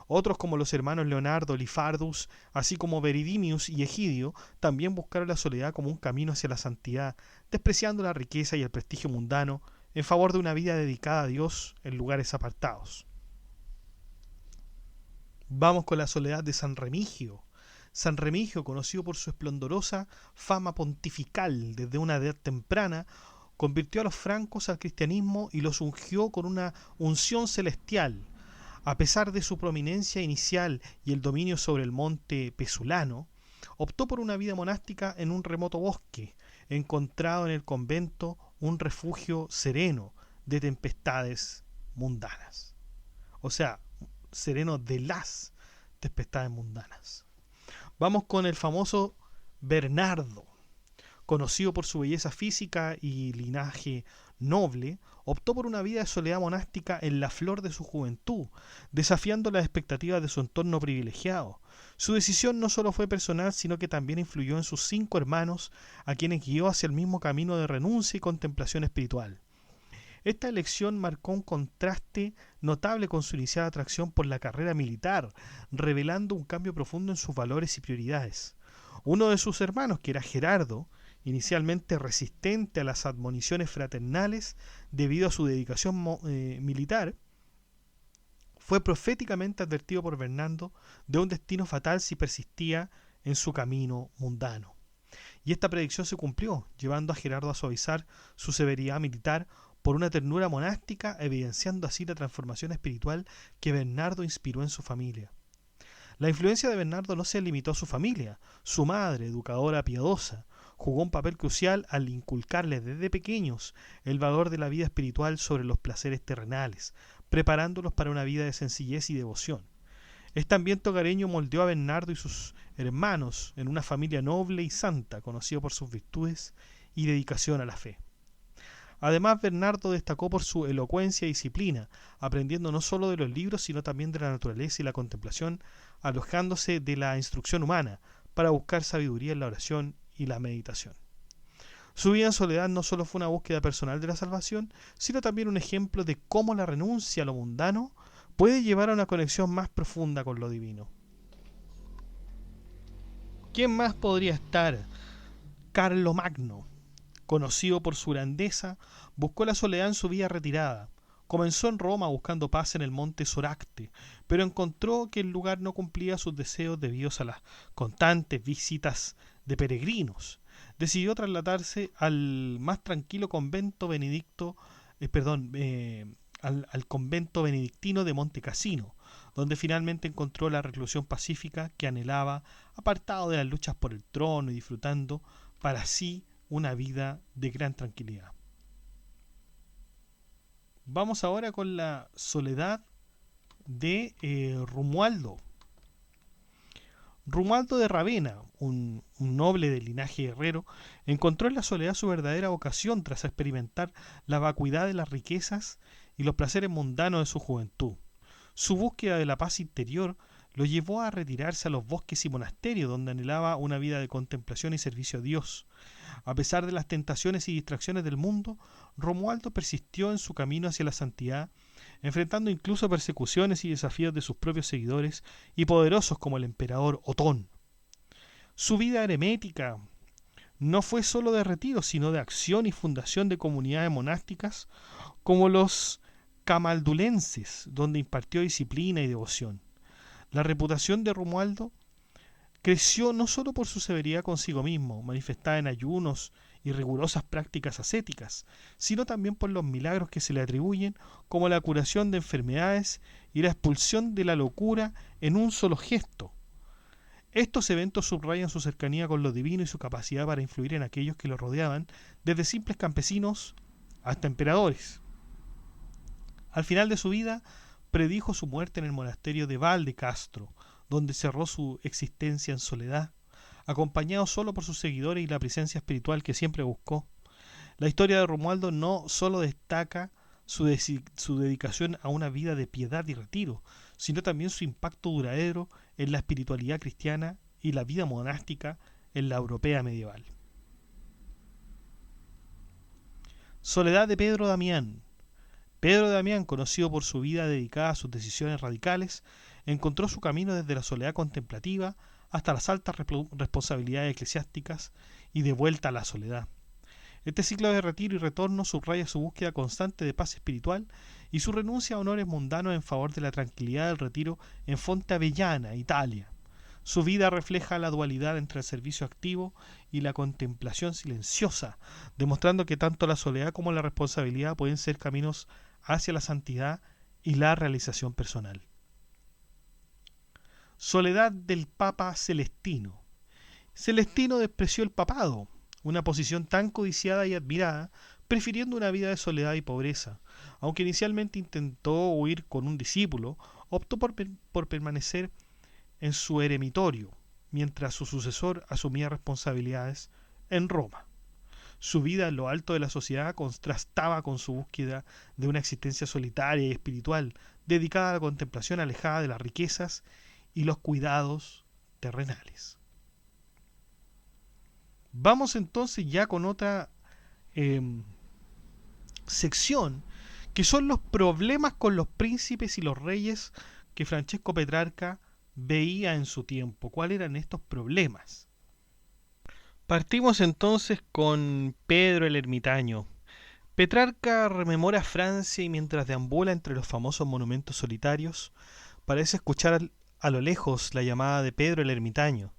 Otros como los hermanos Leonardo, Lifardus, así como Veridimius y Egidio, también buscaron la soledad como un camino hacia la santidad, despreciando la riqueza y el prestigio mundano en favor de una vida dedicada a Dios en lugares apartados. Vamos con la soledad de San Remigio. San Remigio, conocido por su esplendorosa fama pontifical desde una edad temprana, convirtió a los francos al cristianismo y los ungió con una unción celestial. A pesar de su prominencia inicial y el dominio sobre el monte Pesulano, optó por una vida monástica en un remoto bosque, encontrado en el convento un refugio sereno de tempestades mundanas. O sea, sereno de las tempestades mundanas. Vamos con el famoso Bernardo. Conocido por su belleza física y linaje noble, optó por una vida de soledad monástica en la flor de su juventud, desafiando las expectativas de su entorno privilegiado. Su decisión no solo fue personal, sino que también influyó en sus 5 hermanos, a quienes guió hacia el mismo camino de renuncia y contemplación espiritual. Esta elección marcó un contraste notable con su iniciada atracción por la carrera militar, revelando un cambio profundo en sus valores y prioridades. Uno de sus hermanos, que era Gerardo, inicialmente resistente a las admoniciones fraternales debido a su dedicación militar, fue proféticamente advertido por Bernardo de un destino fatal si persistía en su camino mundano. Y esta predicción se cumplió, llevando a Gerardo a suavizar su severidad militar por una ternura monástica, evidenciando así la transformación espiritual que Bernardo inspiró en su familia. La influencia de Bernardo no se limitó a su familia. Su madre, educadora piadosa, jugó un papel crucial al inculcarles desde pequeños el valor de la vida espiritual sobre los placeres terrenales, preparándolos para una vida de sencillez y devoción. Este ambiente hogareño moldeó a Bernardo y sus hermanos en una familia noble y santa, conocido por sus virtudes y dedicación a la fe. Además, Bernardo destacó por su elocuencia y disciplina, aprendiendo no solo de los libros, sino también de la naturaleza y la contemplación, alojándose de la instrucción humana para buscar sabiduría en la oración y la meditación. Su vida en soledad no solo fue una búsqueda personal de la salvación, sino también un ejemplo de cómo la renuncia a lo mundano puede llevar a una conexión más profunda con lo divino. ¿Quién más podría estar? Carlomagno, conocido por su grandeza, buscó la soledad en su vida retirada. Comenzó en Roma buscando paz en el monte Soracte, pero encontró que el lugar no cumplía sus deseos debido a las constantes visitas de peregrinos. Decidió trasladarse al más tranquilo convento al convento benedictino de Monte Cassino, donde finalmente encontró la reclusión pacífica que anhelaba, apartado de las luchas por el trono y disfrutando para sí una vida de gran tranquilidad. Vamos ahora con la soledad de Romualdo. Romualdo de Ravenna, un noble de linaje herrero, encontró en la soledad su verdadera vocación tras experimentar la vacuidad de las riquezas y los placeres mundanos de su juventud. Su búsqueda de la paz interior lo llevó a retirarse a los bosques y monasterios, donde anhelaba una vida de contemplación y servicio a Dios. A pesar de las tentaciones y distracciones del mundo, Romualdo persistió en su camino hacia la santidad, enfrentando incluso persecuciones y desafíos de sus propios seguidores y poderosos como el emperador Otón. Su vida eremética no fue sólo de retiro, sino de acción y fundación de comunidades monásticas como los camaldulenses, donde impartió disciplina y devoción. La reputación de Romualdo creció no solo por su severidad consigo mismo, manifestada en ayunos y rigurosas prácticas ascéticas, sino también por los milagros que se le atribuyen, como la curación de enfermedades y la expulsión de la locura en un solo gesto. Estos eventos subrayan su cercanía con lo divino y su capacidad para influir en aquellos que lo rodeaban, desde simples campesinos hasta emperadores. Al final de su vida, predijo su muerte en el monasterio de Val de Castro, donde cerró su existencia en soledad, acompañado solo por sus seguidores y la presencia espiritual que siempre buscó. La historia de Romualdo no solo destaca su dedicación a una vida de piedad y retiro, sino también su impacto duradero en la espiritualidad cristiana y la vida monástica en la europea medieval. Soledad de Pedro Damián. Pedro Damián, conocido por su vida dedicada a sus decisiones radicales, encontró su camino desde la soledad contemplativa hasta las altas responsabilidades eclesiásticas y de vuelta a la soledad. Este ciclo de retiro y retorno subraya su búsqueda constante de paz espiritual y su renuncia a honores mundanos en favor de la tranquilidad del retiro en Fonte Avellana, Italia. Su vida refleja la dualidad entre el servicio activo y la contemplación silenciosa, demostrando que tanto la soledad como la responsabilidad pueden ser caminos hacia la santidad y la realización personal. Soledad del Papa Celestino. Celestino despreció el papado, una posición tan codiciada y admirada, prefiriendo una vida de soledad y pobreza. Aunque inicialmente intentó huir con un discípulo, optó por permanecer en su eremitorio, mientras su sucesor asumía responsabilidades en Roma. Su vida en lo alto de la sociedad contrastaba con su búsqueda de una existencia solitaria y espiritual, dedicada a la contemplación, alejada de las riquezas y los cuidados terrenales. Vamos entonces ya con otra sección, que son los problemas con los príncipes y los reyes que Francesco Petrarca veía en su tiempo. ¿Cuáles eran estos problemas? Partimos entonces con Pedro el Ermitaño. Petrarca rememora Francia y mientras deambula entre los famosos monumentos solitarios, parece escuchar a lo lejos la llamada de Pedro el Ermitaño.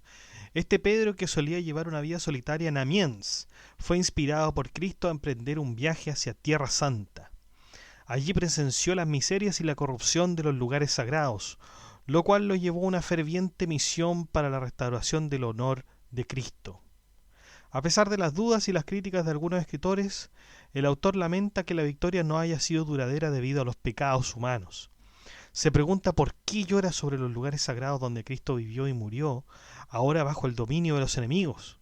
Este Pedro, que solía llevar una vida solitaria en Amiens, fue inspirado por Cristo a emprender un viaje hacia Tierra Santa. Allí presenció las miserias y la corrupción de los lugares sagrados, lo cual lo llevó a una ferviente misión para la restauración del honor de Cristo. A pesar de las dudas y las críticas de algunos escritores, el autor lamenta que la victoria no haya sido duradera debido a los pecados humanos. Se pregunta por qué llora sobre los lugares sagrados donde Cristo vivió y murió, ahora bajo el dominio de los enemigos.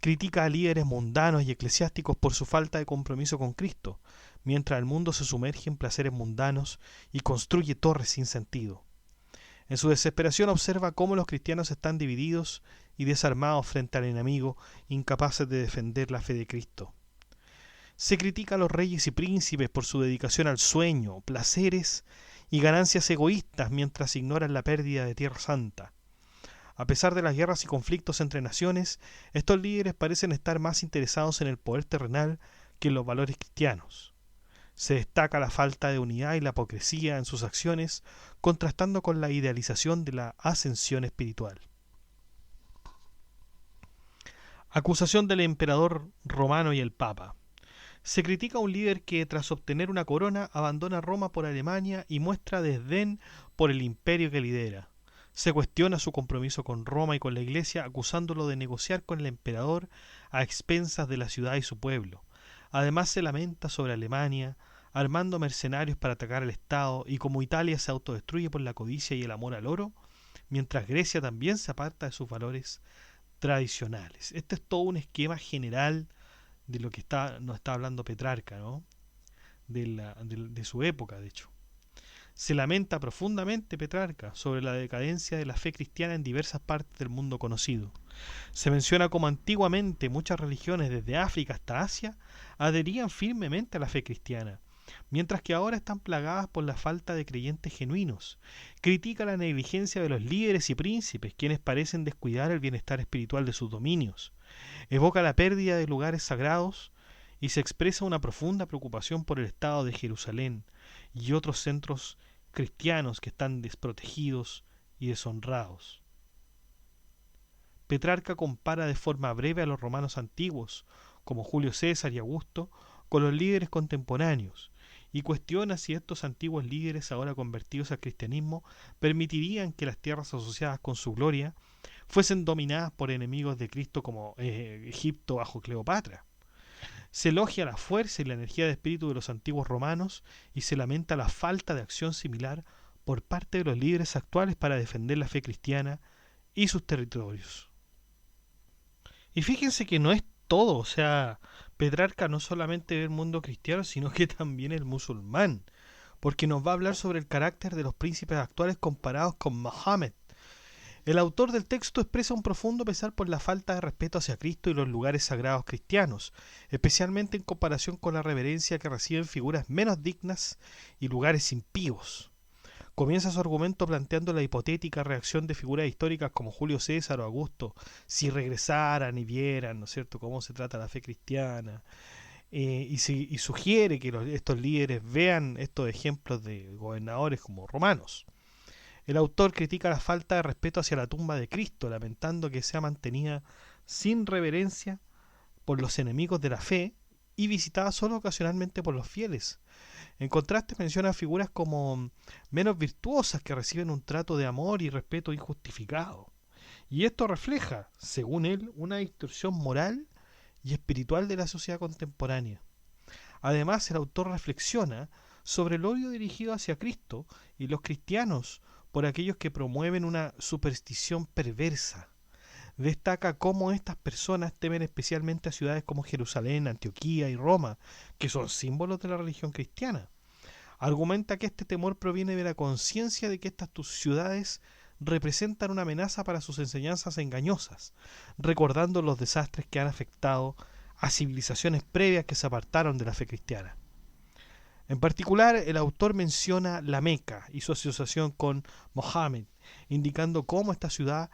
Critica a líderes mundanos y eclesiásticos por su falta de compromiso con Cristo, mientras el mundo se sumerge en placeres mundanos y construye torres sin sentido. En su desesperación observa cómo los cristianos están divididos y desarmados frente al enemigo, incapaces de defender la fe de Cristo. Se critica a los reyes y príncipes por su dedicación al sueño, placeres y ganancias egoístas mientras ignoran la pérdida de Tierra Santa. A pesar de las guerras y conflictos entre naciones, estos líderes parecen estar más interesados en el poder terrenal que en los valores cristianos. Se destaca la falta de unidad y la hipocresía en sus acciones, contrastando con la idealización de la ascensión espiritual. Acusación del emperador romano y el papa. Se critica a un líder que, tras obtener una corona, abandona Roma por Alemania y muestra desdén por el imperio que lidera. Se cuestiona su compromiso con Roma y con la Iglesia, acusándolo de negociar con el emperador a expensas de la ciudad y su pueblo. Además se lamenta sobre Alemania, armando mercenarios para atacar al Estado, y como Italia se autodestruye por la codicia y el amor al oro, mientras Grecia también se aparta de sus valores tradicionales. Este es todo un esquema general de lo que nos está hablando Petrarca, ¿no? De su época, de hecho. Se lamenta profundamente Petrarca sobre la decadencia de la fe cristiana en diversas partes del mundo conocido. Se menciona como antiguamente muchas religiones desde África hasta Asia adherían firmemente a la fe cristiana, mientras que ahora están plagadas por la falta de creyentes genuinos. Critica la negligencia de los líderes y príncipes, quienes parecen descuidar el bienestar espiritual de sus dominios. Evoca la pérdida de lugares sagrados y se expresa una profunda preocupación por el estado de Jerusalén y otros centros cristianos que están desprotegidos y deshonrados. Petrarca compara de forma breve a los romanos antiguos, como Julio César y Augusto, con los líderes contemporáneos, y cuestiona si estos antiguos líderes, ahora convertidos al cristianismo, permitirían que las tierras asociadas con su gloria fuesen dominadas por enemigos de Cristo como Egipto bajo Cleopatra. Se elogia la fuerza y la energía de espíritu de los antiguos romanos y se lamenta la falta de acción similar por parte de los líderes actuales para defender la fe cristiana y sus territorios. Y fíjense que no es todo, o sea, Petrarca no solamente ve el mundo cristiano, sino que también el musulmán, porque nos va a hablar sobre el carácter de los príncipes actuales comparados con Mohammed. El autor del texto expresa un profundo pesar por la falta de respeto hacia Cristo y los lugares sagrados cristianos, especialmente en comparación con la reverencia que reciben figuras menos dignas y lugares impíos. Comienza su argumento planteando la hipotética reacción de figuras históricas como Julio César o Augusto si regresaran y vieran, ¿no es cierto?, cómo se trata la fe cristiana, y sugiere que estos líderes vean estos ejemplos de gobernadores como romanos. El autor critica la falta de respeto hacia la tumba de Cristo, lamentando que sea mantenida sin reverencia por los enemigos de la fe y visitada solo ocasionalmente por los fieles. En contraste, menciona figuras como menos virtuosas que reciben un trato de amor y respeto injustificado. Y esto refleja, según él, una distorsión moral y espiritual de la sociedad contemporánea. Además, el autor reflexiona sobre el odio dirigido hacia Cristo y los cristianos por aquellos que promueven una superstición perversa. Destaca cómo estas personas temen especialmente a ciudades como Jerusalén, Antioquía y Roma, que son símbolos de la religión cristiana. Argumenta que este temor proviene de la conciencia de que estas ciudades representan una amenaza para sus enseñanzas engañosas, recordando los desastres que han afectado a civilizaciones previas que se apartaron de la fe cristiana. En particular, el autor menciona la Meca y su asociación con Mohammed, indicando cómo esta ciudad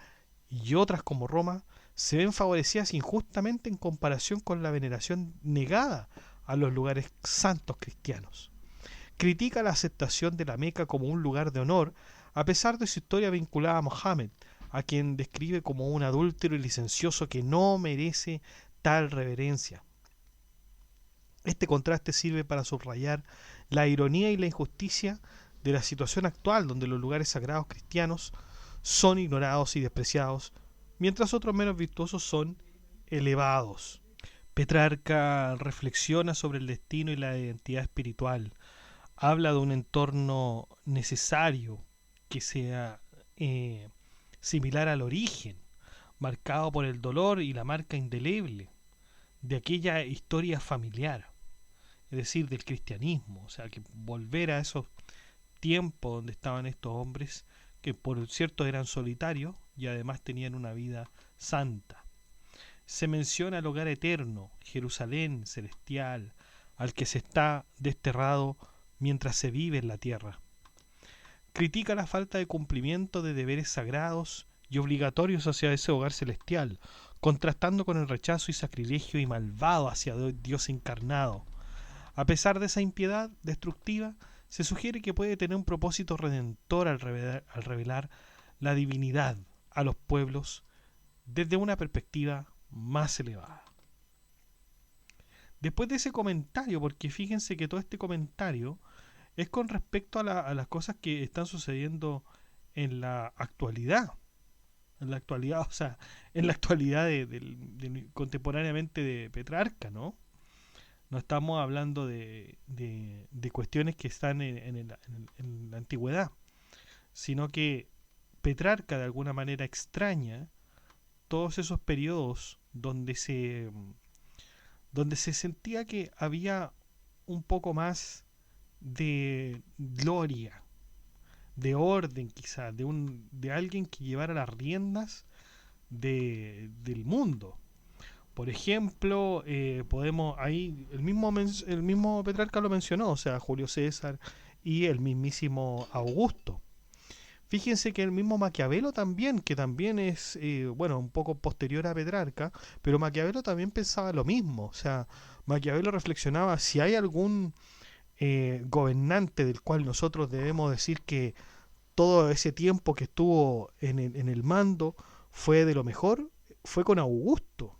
y otras como Roma se ven favorecidas injustamente en comparación con la veneración negada a los lugares santos cristianos. Critica la aceptación de la Meca como un lugar de honor, a pesar de su historia vinculada a Mohammed, a quien describe como un adúltero y licencioso que no merece tal reverencia. Este contraste sirve para subrayar la ironía y la injusticia de la situación actual, donde los lugares sagrados cristianos son ignorados y despreciados, mientras otros menos virtuosos son elevados. Petrarca reflexiona sobre el destino y la identidad espiritual, habla de un entorno necesario que sea similar al origen, marcado por el dolor y la marca indeleble de aquella historia familiar, es decir, del cristianismo. O sea, que volver a esos tiempos donde estaban estos hombres que por cierto eran solitarios y además tenían una vida santa. Se menciona el hogar eterno, Jerusalén celestial, al que se está desterrado mientras se vive en la tierra. Critica la falta de cumplimiento de deberes sagrados y obligatorios hacia ese hogar celestial, contrastando con el rechazo y sacrilegio y malvado hacia Dios encarnado. A pesar de esa impiedad destructiva, se sugiere que puede tener un propósito redentor al revelar la divinidad a los pueblos desde una perspectiva más elevada. Después de ese comentario, porque fíjense que todo este comentario es con respecto a las cosas que están sucediendo en la actualidad. En la actualidad, o sea, en la actualidad contemporáneamente de Petrarca, ¿no? No estamos hablando de cuestiones que están en la antigüedad, sino que Petrarca de alguna manera extraña todos esos periodos donde se sentía que había un poco más de gloria, de orden quizás, de alguien que llevara las riendas del mundo. Por ejemplo, podemos ahí el mismo Petrarca lo mencionó, o sea, Julio César y el mismísimo Augusto. Fíjense que el mismo Maquiavelo también, que también es, bueno, un poco posterior a Petrarca, pero Maquiavelo también pensaba lo mismo. O sea, Maquiavelo reflexionaba si hay algún gobernante del cual nosotros debemos decir que todo ese tiempo que estuvo en el mando fue de lo mejor, fue con Augusto.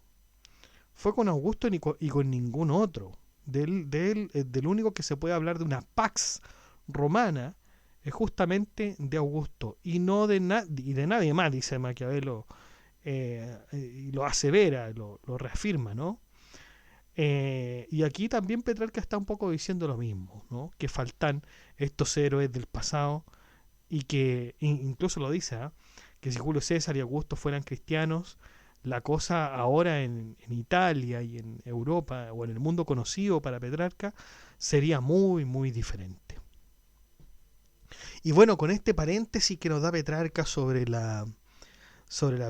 Fue con Augusto y con ningún otro. Del único que se puede hablar de una pax romana es justamente de Augusto y no de nadie más, dice Maquiavelo, y lo asevera, lo reafirma, ¿no? Y aquí también Petrarca está un poco diciendo lo mismo, ¿no? Que faltan estos héroes del pasado y que incluso lo dice, ¿eh? Que si Julio César y Augusto fueran cristianos, la cosa ahora en Italia y en Europa o en el mundo conocido para Petrarca sería muy, muy diferente. Y bueno, con este paréntesis que nos da Petrarca sobre la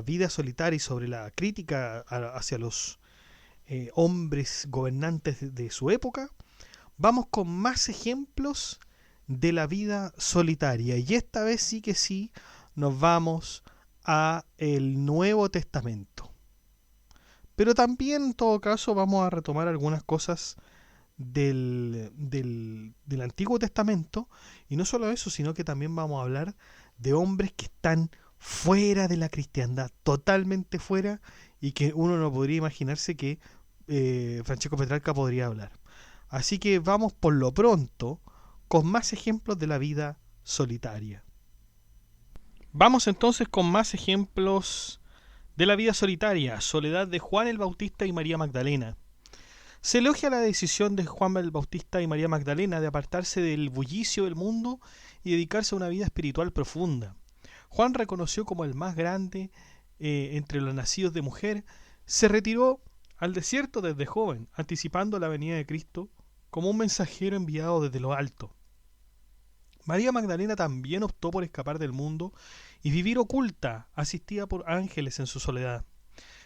vida solitaria y sobre la crítica hacia los hombres gobernantes de su época, vamos con más ejemplos de la vida solitaria. Y esta vez sí que sí nos vamos a el Nuevo Testamento. Pero también en todo caso vamos a retomar algunas cosas del Antiguo Testamento, y no solo eso, sino que también vamos a hablar de hombres que están fuera de la cristiandad, totalmente fuera, y que uno no podría imaginarse que Francesco Petrarca podría hablar. Así que vamos por lo pronto con más ejemplos de la vida solitaria. Vamos entonces con más ejemplos de la vida solitaria, soledad de Juan el Bautista y María Magdalena. Se elogia la decisión de Juan el Bautista y María Magdalena de apartarse del bullicio del mundo y dedicarse a una vida espiritual profunda. Juan, reconoció como el más grande entre los nacidos de mujer, se retiró al desierto desde joven, anticipando la venida de Cristo como un mensajero enviado desde lo alto. María Magdalena también optó por escapar del mundo y vivir oculta, asistida por ángeles en su soledad.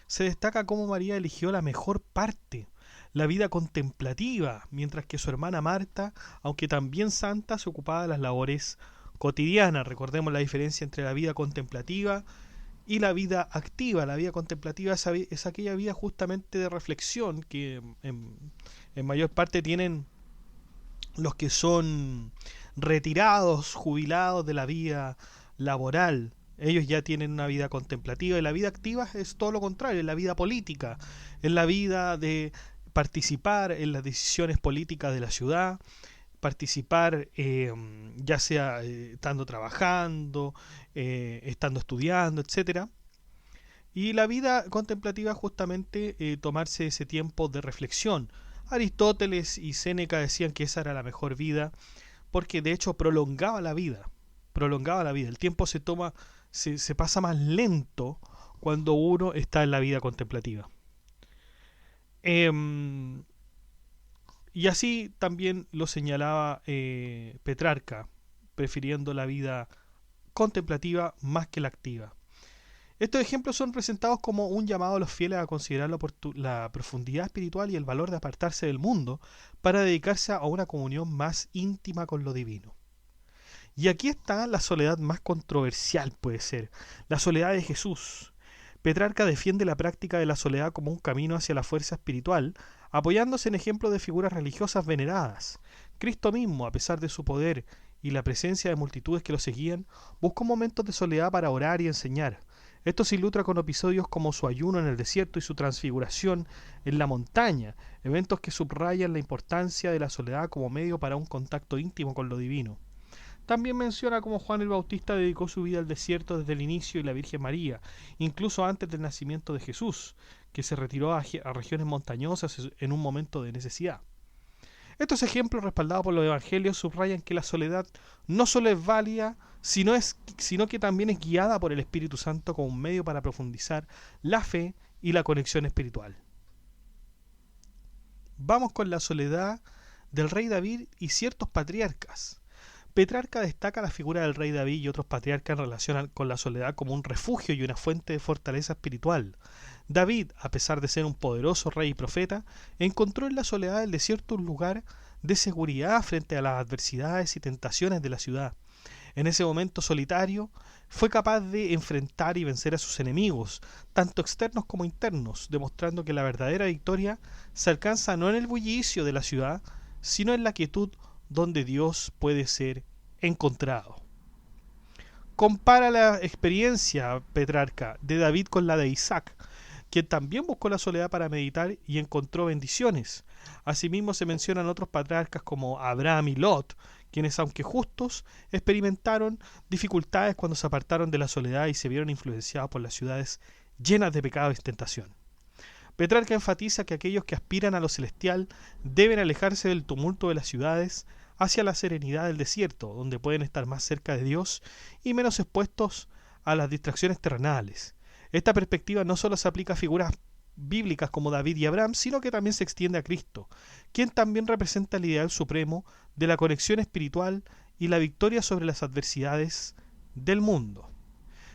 Se destaca cómo María eligió la mejor parte, la vida contemplativa, mientras que su hermana Marta, aunque también santa, se ocupaba de las labores cotidianas. Recordemos la diferencia entre la vida contemplativa y la vida activa. La vida contemplativa es aquella vida justamente de reflexión que en mayor parte tienen los que son retirados, jubilados de la vida laboral. Ellos ya tienen una vida contemplativa, y la vida activa es todo lo contrario, es la vida política, es la vida de participar en las decisiones políticas de la ciudad, participar ya sea estando trabajando, estando estudiando, etcétera. Y la vida contemplativa justamente tomarse ese tiempo de reflexión. Aristóteles y Séneca decían que esa era la mejor vida, porque de hecho prolongaba la vida. Prolongaba la vida. El tiempo se pasa más lento cuando uno está en la vida contemplativa. Em, y así también lo señalaba Petrarca, prefiriendo la vida contemplativa más que la activa. Estos ejemplos son presentados como un llamado a los fieles a considerar la profundidad espiritual y el valor de apartarse del mundo para dedicarse a una comunión más íntima con lo divino. Y aquí está la soledad más controversial, puede ser, la soledad de Jesús. Petrarca defiende la práctica de la soledad como un camino hacia la fuerza espiritual, apoyándose en ejemplos de figuras religiosas veneradas. Cristo mismo, a pesar de su poder y la presencia de multitudes que lo seguían, buscó momentos de soledad para orar y enseñar. Esto se ilustra con episodios como su ayuno en el desierto y su transfiguración en la montaña, eventos que subrayan la importancia de la soledad como medio para un contacto íntimo con lo divino. También menciona cómo Juan el Bautista dedicó su vida al desierto desde el inicio y la Virgen María, incluso antes del nacimiento de Jesús, que se retiró a regiones montañosas en un momento de necesidad. Estos ejemplos, respaldados por los evangelios, subrayan que la soledad no solo es válida, sino que también es guiada por el Espíritu Santo como un medio para profundizar la fe y la conexión espiritual. Vamos con la soledad del rey David y ciertos patriarcas. Petrarca destaca la figura del rey David y otros patriarcas en relación con la soledad como un refugio y una fuente de fortaleza espiritual. David, a pesar de ser un poderoso rey y profeta, encontró en la soledad del desierto un lugar de seguridad frente a las adversidades y tentaciones de la ciudad. En ese momento solitario, fue capaz de enfrentar y vencer a sus enemigos, tanto externos como internos, demostrando que la verdadera victoria se alcanza no en el bullicio de la ciudad, sino en la quietud donde Dios puede ser encontrado. Compara la experiencia, Petrarca, de David con la de Isaac, quien también buscó la soledad para meditar y encontró bendiciones. Asimismo se mencionan otros patriarcas como Abraham y Lot, quienes aunque justos, experimentaron dificultades cuando se apartaron de la soledad y se vieron influenciados por las ciudades llenas de pecado y tentación. Petrarca enfatiza que aquellos que aspiran a lo celestial deben alejarse del tumulto de las ciudades hacia la serenidad del desierto, donde pueden estar más cerca de Dios y menos expuestos a las distracciones terrenales. Esta perspectiva no solo se aplica a figuras bíblicas como David y Abraham, sino que también se extiende a Cristo, quien también representa el ideal supremo de la conexión espiritual y la victoria sobre las adversidades del mundo.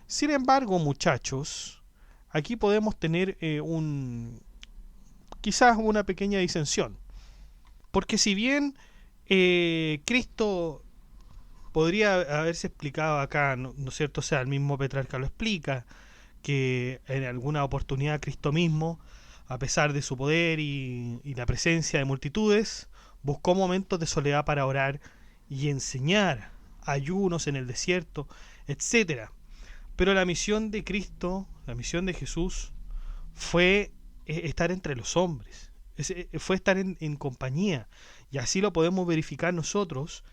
Sin embargo, muchachos, aquí podemos tener quizás una pequeña disensión, porque si bien Cristo podría haberse explicado acá, ¿no es cierto? O sea, el mismo Petrarca lo explica, que en alguna oportunidad Cristo mismo, a pesar de su poder y la presencia de multitudes, buscó momentos de soledad para orar y enseñar, ayunos en el desierto, etcétera. Pero la misión de Cristo, la misión de Jesús, fue estar entre los hombres, fue estar en compañía, y así lo podemos verificar nosotros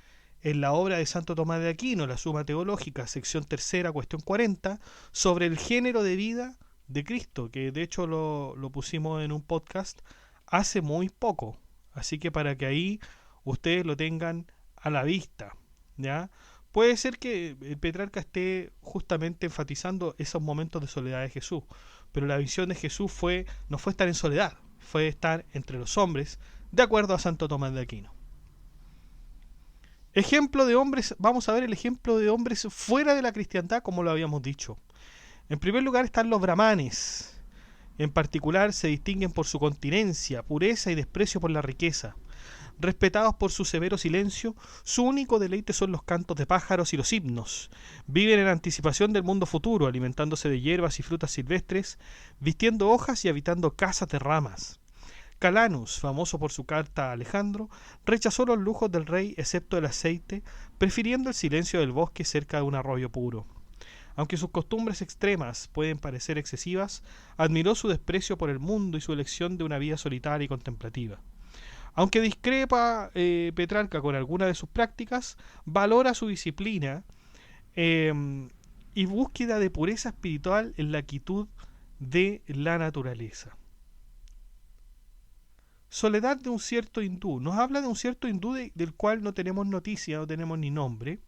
en la obra de Santo Tomás de Aquino, la Suma Teológica, sección tercera, cuestión 40, sobre el género de vida de Cristo, que de hecho lo pusimos en un podcast hace muy poco, así que para que ahí ustedes lo tengan a la vista, ¿ya? Puede ser que el Petrarca esté justamente enfatizando esos momentos de soledad de Jesús, pero la visión de Jesús no fue estar en soledad, fue estar entre los hombres, de acuerdo a Santo Tomás de Aquino. Ejemplo de hombres, vamos a ver el ejemplo de hombres fuera de la cristiandad, como lo habíamos dicho. En primer lugar están los brahmanes. En particular se distinguen por su continencia, pureza y desprecio por la riqueza. Respetados por su severo silencio, su único deleite son los cantos de pájaros y los himnos. Viven en anticipación del mundo futuro, alimentándose de hierbas y frutas silvestres, vistiendo hojas y habitando casas de ramas. Calanus, famoso por su carta a Alejandro, rechazó los lujos del rey excepto el aceite, prefiriendo el silencio del bosque cerca de un arroyo puro. Aunque sus costumbres extremas pueden parecer excesivas, admiró su desprecio por el mundo y su elección de una vida solitaria y contemplativa. Aunque discrepa Petrarca con algunas de sus prácticas, valora su disciplina y búsqueda de pureza espiritual en la quietud de la naturaleza. Soledad de un cierto hindú. Nos habla de un cierto hindú del cual no tenemos noticia, no tenemos ni nombre.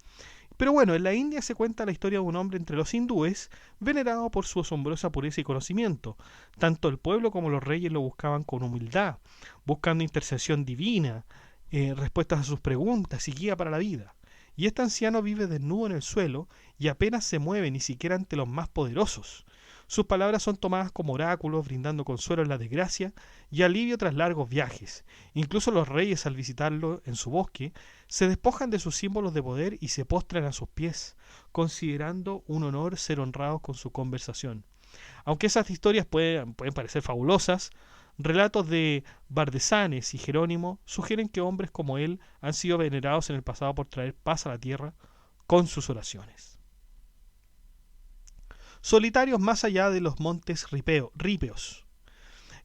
Pero bueno, en la India se cuenta la historia de un hombre entre los hindúes, venerado por su asombrosa pureza y conocimiento. Tanto el pueblo como los reyes lo buscaban con humildad, buscando intercesión divina, respuestas a sus preguntas y guía para la vida. Y este anciano vive desnudo en el suelo y apenas se mueve ni siquiera ante los más poderosos. Sus palabras son tomadas como oráculos, brindando consuelo en la desgracia y alivio tras largos viajes. Incluso los reyes, al visitarlo en su bosque, se despojan de sus símbolos de poder y se postran a sus pies, considerando un honor ser honrados con su conversación. Aunque esas historias pueden parecer fabulosas, relatos de Bardesanes y Jerónimo sugieren que hombres como él han sido venerados en el pasado por traer paz a la tierra con sus oraciones. Solitarios más allá de los montes rípeos.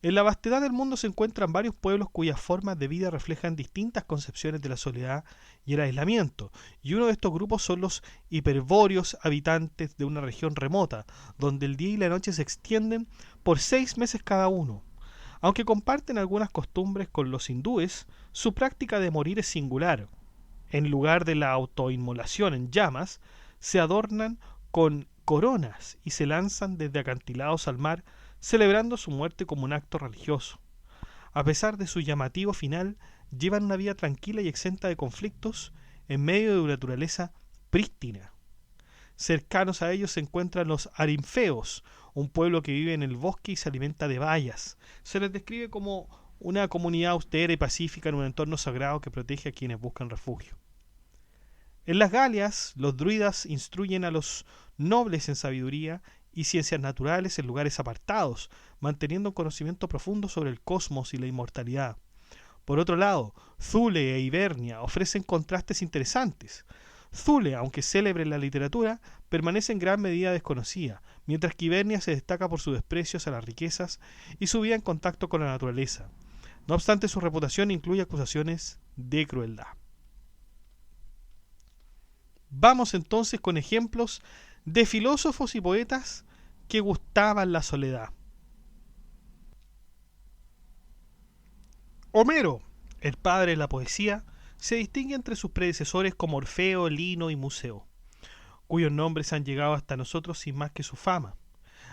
En la vastedad del mundo se encuentran varios pueblos cuyas formas de vida reflejan distintas concepciones de la soledad y el aislamiento, y uno de estos grupos son los hiperbóreos, habitantes de una región remota, donde el día y la noche se extienden por 6 meses cada uno. Aunque comparten algunas costumbres con los hindúes, su práctica de morir es singular. En lugar de la autoinmolación en llamas, se adornan con coronas y se lanzan desde acantilados al mar, celebrando su muerte como un acto religioso. A pesar de su llamativo final, llevan una vida tranquila y exenta de conflictos en medio de una naturaleza prístina. Cercanos a ellos se encuentran los arimfeos, un pueblo que vive en el bosque y se alimenta de bayas. Se les describe como una comunidad austera y pacífica en un entorno sagrado que protege a quienes buscan refugio. En las Galias, los druidas instruyen a los nobles en sabiduría y ciencias naturales en lugares apartados, manteniendo un conocimiento profundo sobre el cosmos y la inmortalidad. Por otro lado, Thule e Hibernia ofrecen contrastes interesantes. Thule, aunque célebre en la literatura, permanece en gran medida desconocida, mientras que Hibernia se destaca por su desprecio a las riquezas y su vida en contacto con la naturaleza. No obstante, su reputación incluye acusaciones de crueldad. Vamos entonces con ejemplos de filósofos y poetas que gustaban la soledad. Homero, el padre de la poesía, se distingue entre sus predecesores como Orfeo, Lino y Museo, cuyos nombres han llegado hasta nosotros sin más que su fama.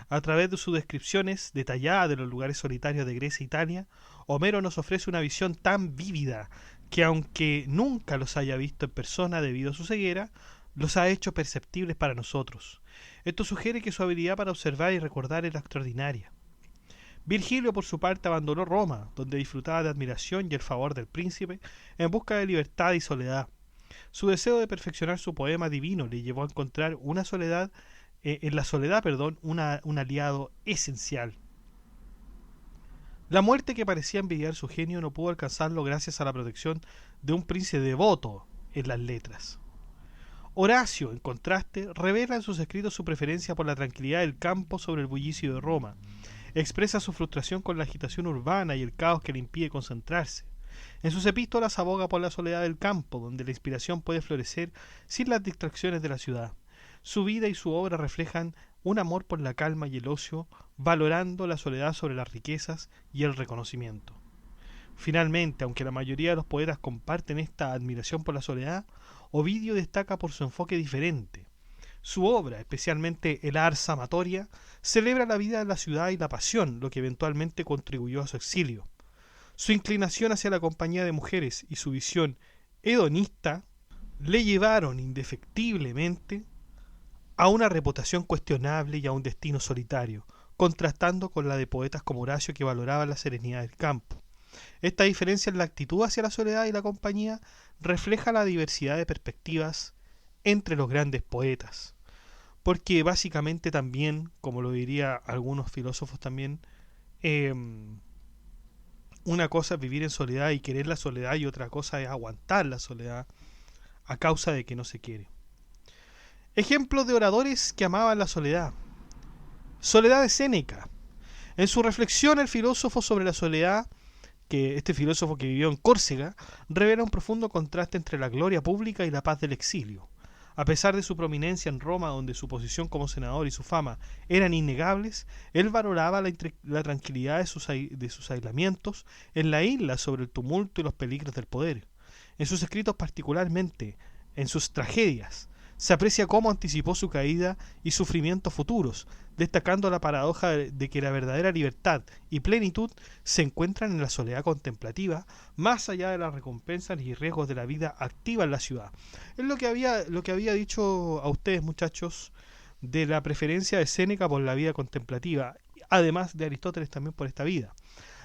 A través de sus descripciones detalladas de los lugares solitarios de Grecia e Italia, Homero nos ofrece una visión tan vívida que, aunque nunca los haya visto en persona debido a su ceguera, los ha hecho perceptibles para nosotros. Esto sugiere que su habilidad para observar y recordar era extraordinaria. Virgilio, por su parte, abandonó Roma, donde disfrutaba de admiración y el favor del príncipe, en busca de libertad y soledad. Su deseo de perfeccionar su poema divino le llevó a encontrar en la soledad, un aliado esencial. La muerte que parecía envidiar su genio no pudo alcanzarlo gracias a la protección de un príncipe devoto en las letras. Horacio, en contraste, revela en sus escritos su preferencia por la tranquilidad del campo sobre el bullicio de Roma. Expresa su frustración con la agitación urbana y el caos que le impide concentrarse. En sus epístolas aboga por la soledad del campo, donde la inspiración puede florecer sin las distracciones de la ciudad. Su vida y su obra reflejan un amor por la calma y el ocio, valorando la soledad sobre las riquezas y el reconocimiento. Finalmente, aunque la mayoría de los poetas comparten esta admiración por la soledad, Ovidio destaca por su enfoque diferente. Su obra, especialmente el Ars Amatoria, celebra la vida de la ciudad y la pasión, lo que eventualmente contribuyó a su exilio. Su inclinación hacia la compañía de mujeres y su visión hedonista le llevaron indefectiblemente a una reputación cuestionable y a un destino solitario, contrastando con la de poetas como Horacio, que valoraban la serenidad del campo. Esta diferencia en la actitud hacia la soledad y la compañía refleja la diversidad de perspectivas entre los grandes poetas, porque básicamente también, como lo diría algunos filósofos también, una cosa es vivir en soledad y querer la soledad, y otra cosa es aguantar la soledad a causa de que no se quiere. Ejemplos de oradores que amaban la soledad. Soledad de Séneca. En su reflexión, el filósofo sobre la soledad, este filósofo que vivió en Córcega, revela un profundo contraste entre la gloria pública y la paz del exilio. A pesar de su prominencia en Roma, donde su posición como senador y su fama eran innegables, él valoraba la tranquilidad de sus aislamientos en la isla sobre el tumulto y los peligros del poder. En sus escritos particularmente, en sus tragedias, se aprecia cómo anticipó su caída y sufrimientos futuros, destacando la paradoja de que la verdadera libertad y plenitud se encuentran en la soledad contemplativa, más allá de las recompensas y riesgos de la vida activa en la ciudad. Es lo que había dicho a ustedes, muchachos, de la preferencia de Séneca por la vida contemplativa, además de Aristóteles también por esta vida.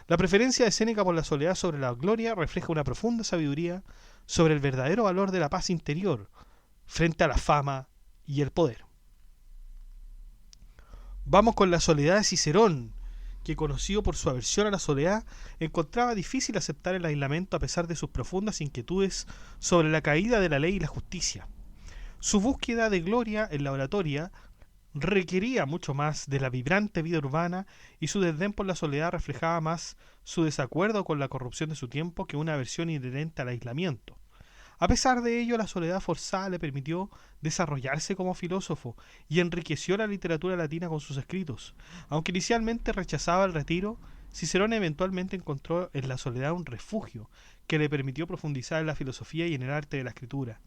La preferencia de Séneca por la soledad sobre la gloria refleja una profunda sabiduría sobre el verdadero valor de la paz interior frente a la fama y el poder. Vamos con la soledad de Cicerón, que, conocido por su aversión a la soledad, encontraba difícil aceptar el aislamiento a pesar de sus profundas inquietudes sobre la caída de la ley y la justicia. Su búsqueda de gloria en la oratoria requería mucho más de la vibrante vida urbana, y su desdén por la soledad reflejaba más su desacuerdo con la corrupción de su tiempo que una aversión inherente al aislamiento. A pesar de ello, la soledad forzada le permitió desarrollarse como filósofo y enriqueció la literatura latina con sus escritos. Aunque inicialmente rechazaba el retiro, Cicerón eventualmente encontró en la soledad un refugio que le permitió profundizar en la filosofía y en el arte de la escritura.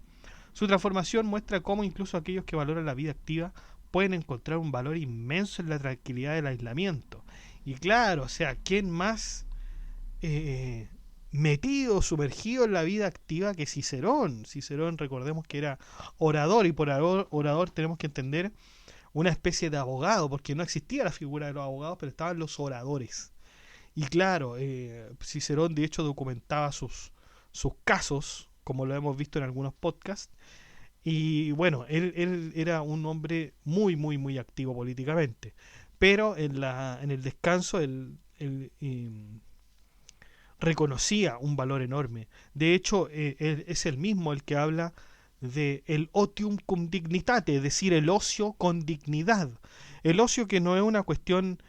Su transformación muestra cómo incluso aquellos que valoran la vida activa pueden encontrar un valor inmenso en la tranquilidad del aislamiento. Y claro, o sea, ¿quién más metido, sumergido en la vida activa que Cicerón? Cicerón, recordemos que era orador, y por orador tenemos que entender una especie de abogado, porque no existía la figura de los abogados, pero estaban los oradores. Y claro, Cicerón de hecho documentaba sus casos, como lo hemos visto en algunos podcasts. Y bueno, él era un hombre muy, muy, muy activo políticamente. Pero en el descanso él reconocía un valor enorme. De hecho, él es el mismo el que habla de el otium cum dignitate, es decir, el ocio con dignidad. El ocio que no es una cuestión,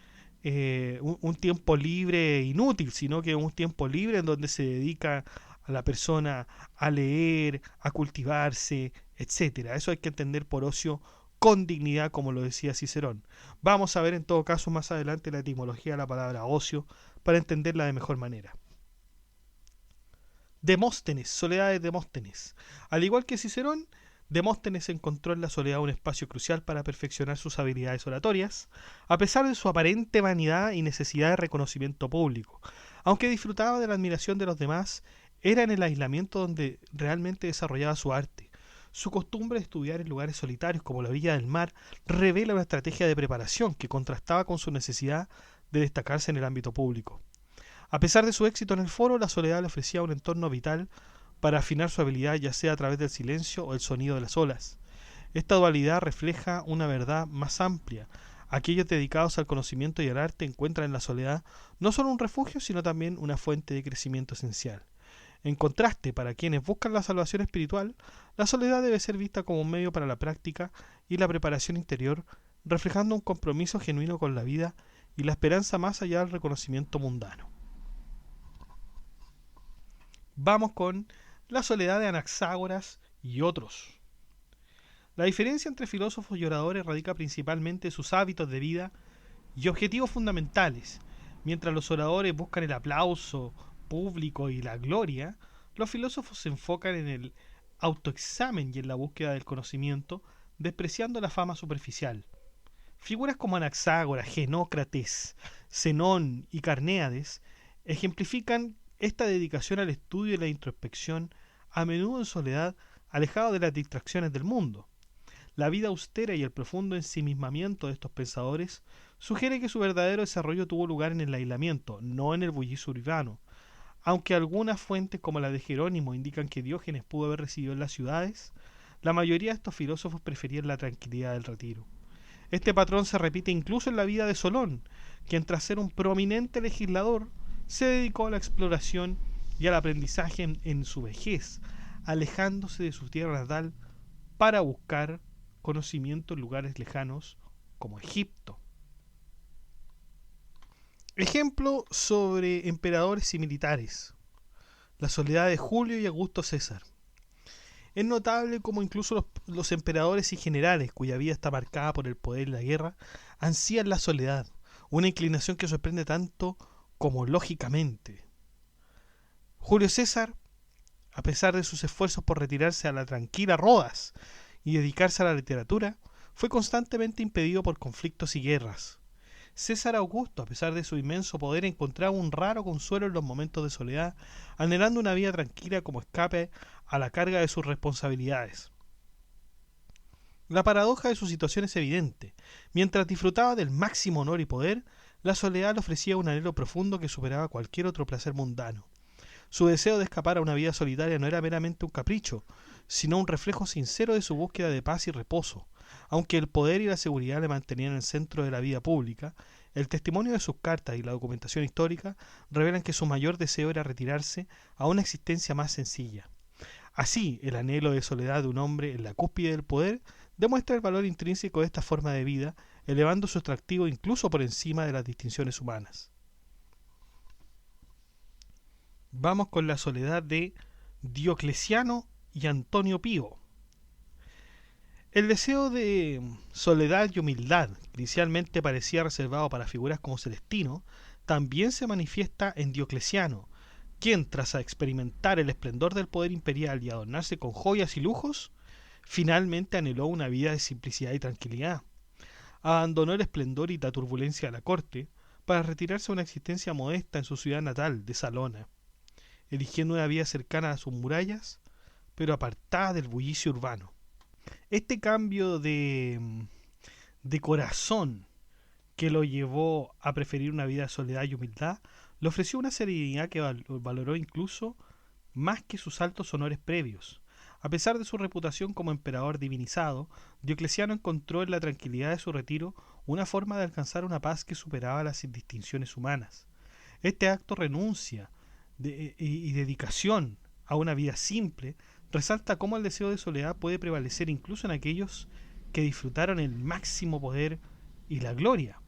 un tiempo libre inútil, sino que es un tiempo libre en donde se dedica a la persona a leer, a cultivarse, etcétera. Eso hay que entender por ocio con dignidad, como lo decía Cicerón. Vamos a ver en todo caso más adelante la etimología de la palabra ocio para entenderla de mejor manera. Demóstenes, soledad de Demóstenes. Al igual que Cicerón, Demóstenes encontró en la soledad un espacio crucial para perfeccionar sus habilidades oratorias, a pesar de su aparente vanidad y necesidad de reconocimiento público. Aunque disfrutaba de la admiración de los demás, era en el aislamiento donde realmente desarrollaba su arte. Su costumbre de estudiar en lugares solitarios como la orilla del mar revela una estrategia de preparación que contrastaba con su necesidad de destacarse en el ámbito público. A pesar de su éxito en el foro, la soledad le ofrecía un entorno vital para afinar su habilidad, ya sea a través del silencio o el sonido de las olas. Esta dualidad refleja una verdad más amplia. Aquellos dedicados al conocimiento y al arte encuentran en la soledad no solo un refugio, sino también una fuente de crecimiento esencial. En contraste, para quienes buscan la salvación espiritual, la soledad debe ser vista como un medio para la práctica y la preparación interior, reflejando un compromiso genuino con la vida y la esperanza más allá del reconocimiento mundano. Vamos con la soledad de Anaxágoras y otros. La diferencia entre filósofos y oradores radica principalmente en sus hábitos de vida y objetivos fundamentales. Mientras los oradores buscan el aplauso público y la gloria, los filósofos se enfocan en el autoexamen y en la búsqueda del conocimiento, despreciando la fama superficial. Figuras como Anaxágoras, Genócrates, Zenón y Carnéades ejemplifican esta dedicación al estudio y la introspección, a menudo en soledad, alejado de las distracciones del mundo. La vida austera y el profundo ensimismamiento de estos pensadores sugiere que su verdadero desarrollo tuvo lugar en el aislamiento, no en el bullicio urbano. Aunque algunas fuentes como la de Jerónimo indican que Diógenes pudo haber residido en las ciudades, la mayoría de estos filósofos preferían la tranquilidad del retiro. Este patrón se repite incluso en la vida de Solón, quien tras ser un prominente legislador, se dedicó a la exploración y al aprendizaje en su vejez, alejándose de su tierra natal para buscar conocimiento en lugares lejanos como Egipto. Ejemplo sobre emperadores y militares. La soledad de Julio y Augusto César. Es notable cómo incluso los emperadores y generales, cuya vida está marcada por el poder y la guerra, ansían la soledad, una inclinación que sorprende tanto como lógicamente. Julio César, a pesar de sus esfuerzos por retirarse a la tranquila Rodas y dedicarse a la literatura, fue constantemente impedido por conflictos y guerras. César Augusto, a pesar de su inmenso poder, encontraba un raro consuelo en los momentos de soledad, anhelando una vida tranquila como escape a la carga de sus responsabilidades. La paradoja de su situación es evidente. Mientras disfrutaba del máximo honor y poder, la soledad le ofrecía un anhelo profundo que superaba cualquier otro placer mundano. Su deseo de escapar a una vida solitaria no era meramente un capricho, sino un reflejo sincero de su búsqueda de paz y reposo. Aunque el poder y la seguridad le mantenían en el centro de la vida pública, el testimonio de sus cartas y la documentación histórica revelan que su mayor deseo era retirarse a una existencia más sencilla. Así, el anhelo de soledad de un hombre en la cúspide del poder demuestra el valor intrínseco de esta forma de vida, elevando su atractivo incluso por encima de las distinciones humanas. Vamos con la soledad de Diocleciano y Antonio Pío. El deseo de soledad y humildad, que inicialmente parecía reservado para figuras como Celestino, también se manifiesta en Diocleciano, quien, tras experimentar el esplendor del poder imperial y adornarse con joyas y lujos, finalmente anheló una vida de simplicidad y tranquilidad. Abandonó el esplendor y la turbulencia de la corte para retirarse a una existencia modesta en su ciudad natal de Salona, eligiendo una vida cercana a sus murallas, pero apartada del bullicio urbano. Este cambio de corazón que lo llevó a preferir una vida de soledad y humildad, le ofreció una serenidad que valoró incluso más que sus altos honores previos. A pesar de su reputación como emperador divinizado, Diocleciano encontró en la tranquilidad de su retiro una forma de alcanzar una paz que superaba las distinciones humanas. Este acto renuncia y dedicación a una vida simple resalta cómo el deseo de soledad puede prevalecer incluso en aquellos que disfrutaron el máximo poder y la gloria.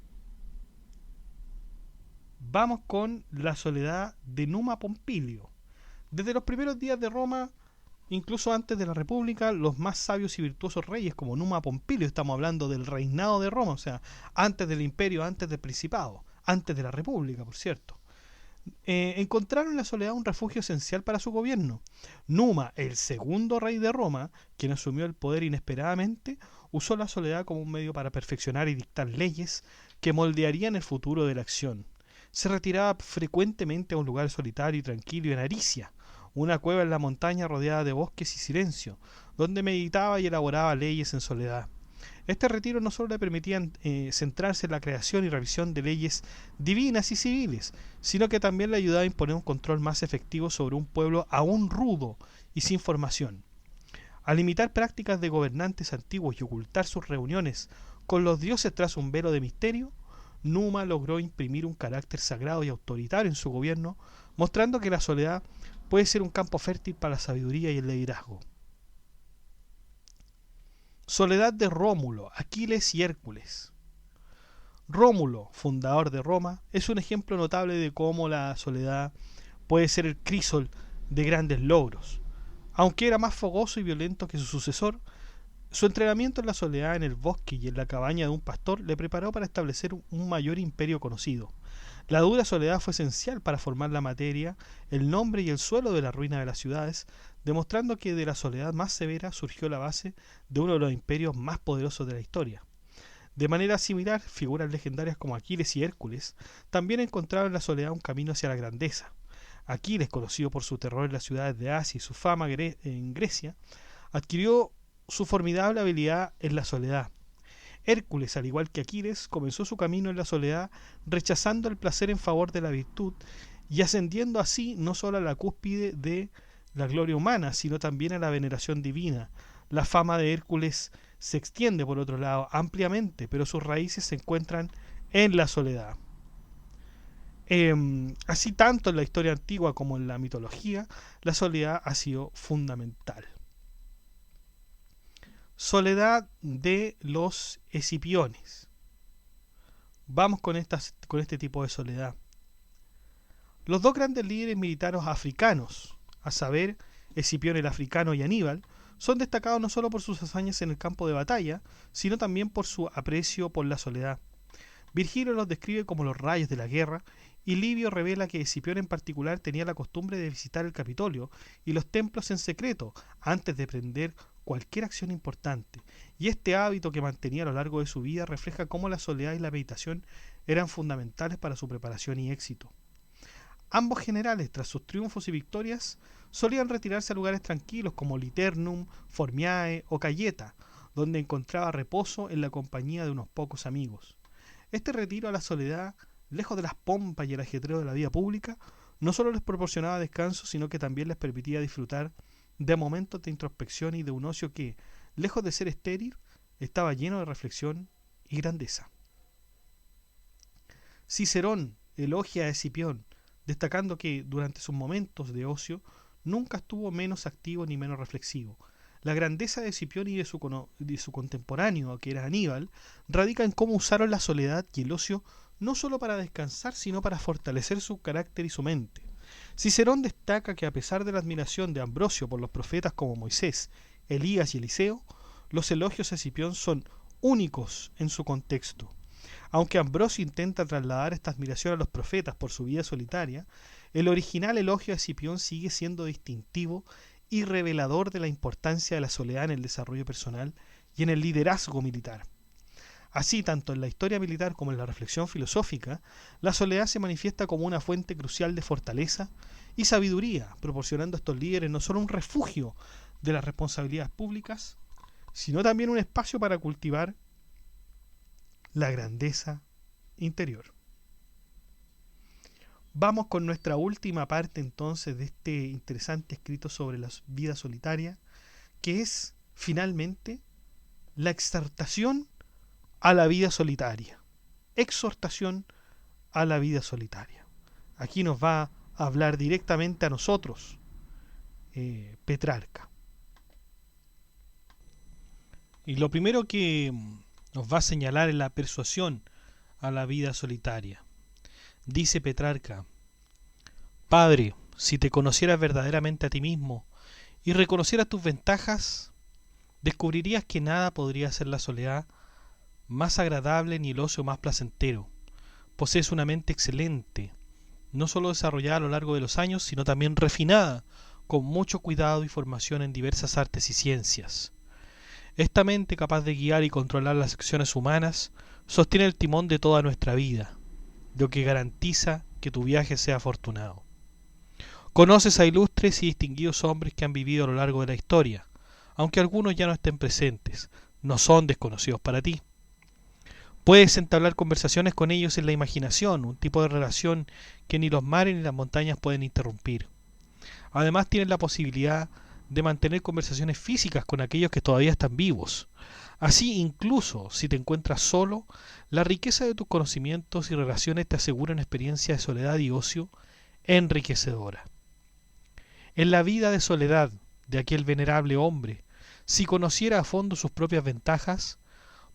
Vamos con la soledad de Numa Pompilio. Desde los primeros días de Roma, incluso antes de la República, los más sabios y virtuosos reyes como Numa Pompilio, estamos hablando del reinado de Roma, o sea, antes del imperio, antes del principado, antes de la República, por cierto, encontraron en la soledad un refugio esencial para su gobierno. Numa, el segundo rey de Roma, quien asumió el poder inesperadamente, usó la soledad como un medio para perfeccionar y dictar leyes que moldearían el futuro de la acción. Se retiraba frecuentemente a un lugar solitario y tranquilo en Aricia, una cueva en la montaña rodeada de bosques y silencio, donde meditaba y elaboraba leyes en soledad. Este retiro no solo le permitía centrarse en la creación y revisión de leyes divinas y civiles, sino que también le ayudaba a imponer un control más efectivo sobre un pueblo aún rudo y sin formación. Al imitar prácticas de gobernantes antiguos y ocultar sus reuniones con los dioses tras un velo de misterio, Numa logró imprimir un carácter sagrado y autoritario en su gobierno, mostrando que la soledad puede ser un campo fértil para la sabiduría y el liderazgo. Soledad de Rómulo, Aquiles y Hércules. Rómulo, fundador de Roma, es un ejemplo notable de cómo la soledad puede ser el crisol de grandes logros. Aunque era más fogoso y violento que su sucesor, su entrenamiento en la soledad en el bosque y en la cabaña de un pastor le preparó para establecer un mayor imperio conocido. La dura soledad fue esencial para formar la materia, el nombre y el suelo de la ruina de las ciudades, demostrando que de la soledad más severa surgió la base de uno de los imperios más poderosos de la historia. De manera similar, figuras legendarias como Aquiles y Hércules también encontraron en la soledad un camino hacia la grandeza. Aquiles, conocido por su terror en las ciudades de Asia y su fama en Grecia, adquirió su formidable habilidad en la soledad. Hércules, al igual que Aquiles, comenzó su camino en la soledad, rechazando el placer en favor de la virtud y ascendiendo así no solo a la cúspide de la gloria humana, sino también a la veneración divina. La fama de Hércules se extiende, por otro lado, ampliamente, pero sus raíces se encuentran en la soledad. Así tanto en la historia antigua como en la mitología, la soledad ha sido fundamental. Soledad de los Escipiones. Vamos con este tipo de soledad. Los dos grandes líderes militares africanos, a saber, Escipión el africano y Aníbal, son destacados no solo por sus hazañas en el campo de batalla, sino también por su aprecio por la soledad. Virgilio los describe como los rayos de la guerra, y Livio revela que Escipión en particular tenía la costumbre de visitar el Capitolio y los templos en secreto antes de emprender cualquier acción importante, y este hábito que mantenía a lo largo de su vida refleja cómo la soledad y la meditación eran fundamentales para su preparación y éxito. Ambos generales, tras sus triunfos y victorias, solían retirarse a lugares tranquilos como Liternum, Formiae o Cayeta, donde encontraba reposo en la compañía de unos pocos amigos. Este retiro a la soledad, lejos de las pompas y el ajetreo de la vida pública, no solo les proporcionaba descanso, sino que también les permitía disfrutar de momentos de introspección y de un ocio que, lejos de ser estéril, estaba lleno de reflexión y grandeza. Cicerón elogia a Escipión, destacando que durante sus momentos de ocio nunca estuvo menos activo ni menos reflexivo. La grandeza de Escipión y de su contemporáneo, que era Aníbal, radica en cómo usaron la soledad y el ocio no solo para descansar, sino para fortalecer su carácter y su mente. Cicerón destaca que a pesar de la admiración de Ambrosio por los profetas como Moisés, Elías y Eliseo, los elogios a Escipión son únicos en su contexto. Aunque Ambrosio intenta trasladar esta admiración a los profetas por su vida solitaria, el original elogio a Escipión sigue siendo distintivo y revelador de la importancia de la soledad en el desarrollo personal y en el liderazgo militar. Así, tanto en la historia militar como en la reflexión filosófica, la soledad se manifiesta como una fuente crucial de fortaleza y sabiduría, proporcionando a estos líderes no solo un refugio de las responsabilidades públicas, sino también un espacio para cultivar la grandeza interior. Vamos con nuestra última parte entonces de este interesante escrito sobre la vida solitaria, que es finalmente la exhortación a la vida solitaria. Exhortación a la vida solitaria. Aquí nos va a hablar directamente a nosotros, Petrarca. Y lo primero que nos va a señalar es la persuasión a la vida solitaria. Dice Petrarca: Padre, si te conocieras verdaderamente a ti mismo y reconocieras tus ventajas, descubrirías que nada podría ser la soledad más agradable ni el ocio más placentero. Posees una mente excelente, no solo desarrollada a lo largo de los años, sino también refinada, con mucho cuidado y formación en diversas artes y ciencias. Esta mente, capaz de guiar y controlar las acciones humanas, sostiene el timón de toda nuestra vida, lo que garantiza que tu viaje sea afortunado. Conoces a ilustres y distinguidos hombres que han vivido a lo largo de la historia, aunque algunos ya no estén presentes, no son desconocidos para ti. Puedes entablar conversaciones con ellos en la imaginación, un tipo de relación que ni los mares ni las montañas pueden interrumpir. Además, tienes la posibilidad de mantener conversaciones físicas con aquellos que todavía están vivos. Así, incluso si te encuentras solo, la riqueza de tus conocimientos y relaciones te asegura una experiencia de soledad y ocio enriquecedora. En la vida de soledad de aquel venerable hombre, si conociera a fondo sus propias ventajas,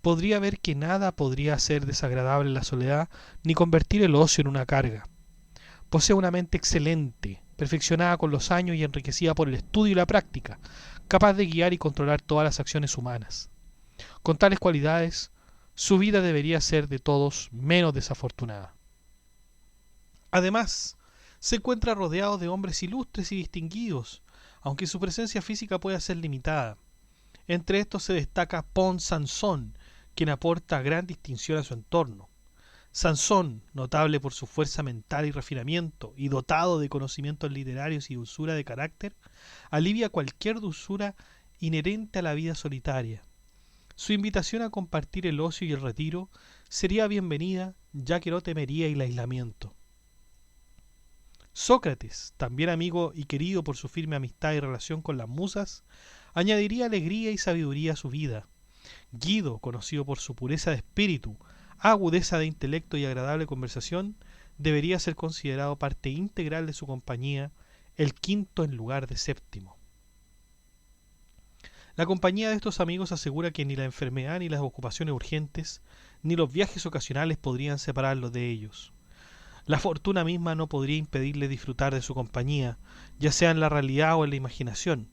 podría ver que nada podría hacer desagradable la soledad ni convertir el ocio en una carga. Posee una mente excelente, perfeccionada con los años y enriquecida por el estudio y la práctica, capaz de guiar y controlar todas las acciones humanas. Con tales cualidades, su vida debería ser de todos menos desafortunada. Además, se encuentra rodeado de hombres ilustres y distinguidos, aunque su presencia física pueda ser limitada. Entre estos se destaca Pons Sansón, quien aporta gran distinción a su entorno. Sansón, notable por su fuerza mental y refinamiento, y dotado de conocimientos literarios y dulzura de carácter, alivia cualquier dulzura inherente a la vida solitaria. Su invitación a compartir el ocio y el retiro sería bienvenida, ya que no temería el aislamiento. Sócrates, también amigo y querido por su firme amistad y relación con las musas, añadiría alegría y sabiduría a su vida. Guido, conocido por su pureza de espíritu, agudeza de intelecto y agradable conversación, debería ser considerado parte integral de su compañía, el quinto en lugar de séptimo. La compañía de estos amigos asegura que ni la enfermedad ni las ocupaciones urgentes, ni los viajes ocasionales podrían separarlos de ellos. La fortuna misma no podría impedirle disfrutar de su compañía, ya sea en la realidad o en la imaginación.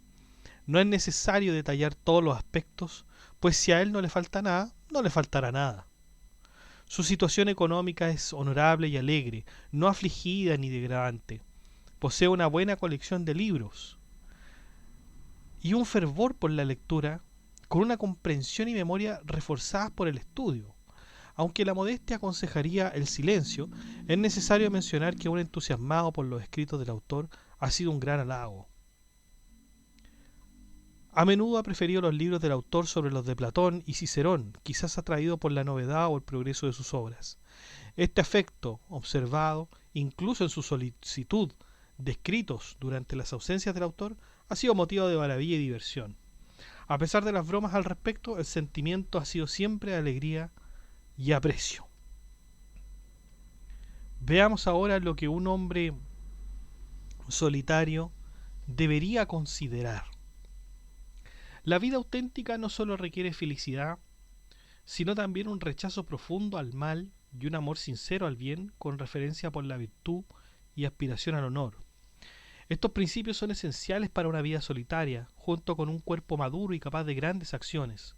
No es necesario detallar todos los aspectos, pues si a él no le falta nada, no le faltará nada. Su situación económica es honorable y alegre, no afligida ni degradante. Posee una buena colección de libros y un fervor por la lectura, con una comprensión y memoria reforzadas por el estudio. Aunque la modestia aconsejaría el silencio, es necesario mencionar que un entusiasmado por los escritos del autor ha sido un gran halago. A menudo ha preferido los libros del autor sobre los de Platón y Cicerón, quizás atraído por la novedad o el progreso de sus obras. Este afecto, observado incluso en su solicitud de escritos durante las ausencias del autor, ha sido motivo de maravilla y diversión. A pesar de las bromas al respecto, el sentimiento ha sido siempre de alegría y aprecio. Veamos ahora lo que un hombre solitario debería considerar. La vida auténtica no solo requiere felicidad, sino también un rechazo profundo al mal y un amor sincero al bien con referencia por la virtud y aspiración al honor. Estos principios son esenciales para una vida solitaria, junto con un cuerpo maduro y capaz de grandes acciones.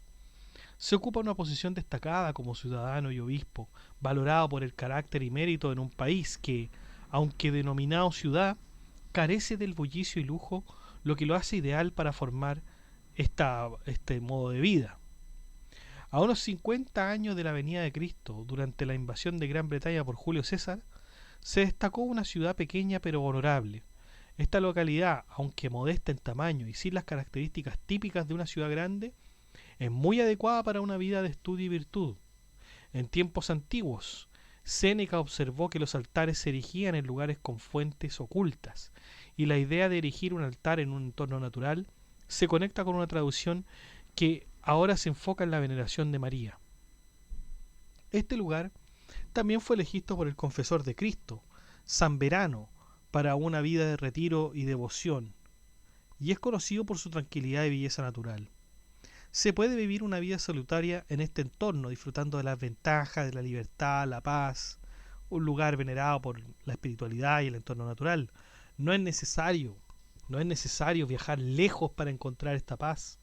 Se ocupa una posición destacada como ciudadano y obispo, valorado por el carácter y mérito en un país que, aunque denominado ciudad, carece del bullicio y lujo, lo que lo hace ideal para formar este modo de vida. A unos 50 años de la venida de Cristo, durante la invasión de Gran Bretaña por Julio César, se destacó una ciudad pequeña pero honorable. Esta localidad, aunque modesta en tamaño y sin las características típicas de una ciudad grande, es muy adecuada para una vida de estudio y virtud. En tiempos antiguos, Séneca observó que los altares se erigían en lugares con fuentes ocultas, y la idea de erigir un altar en un entorno natural se conecta con una traducción que ahora se enfoca en la veneración de María. Este lugar también fue elegido por el confesor de Cristo, San Verano, para una vida de retiro y devoción, y es conocido por su tranquilidad y belleza natural. Se puede vivir una vida solitaria en este entorno, disfrutando de las ventajas de la libertad, la paz, un lugar venerado por la espiritualidad y el entorno natural. No es necesario viajar lejos para encontrar esta paz.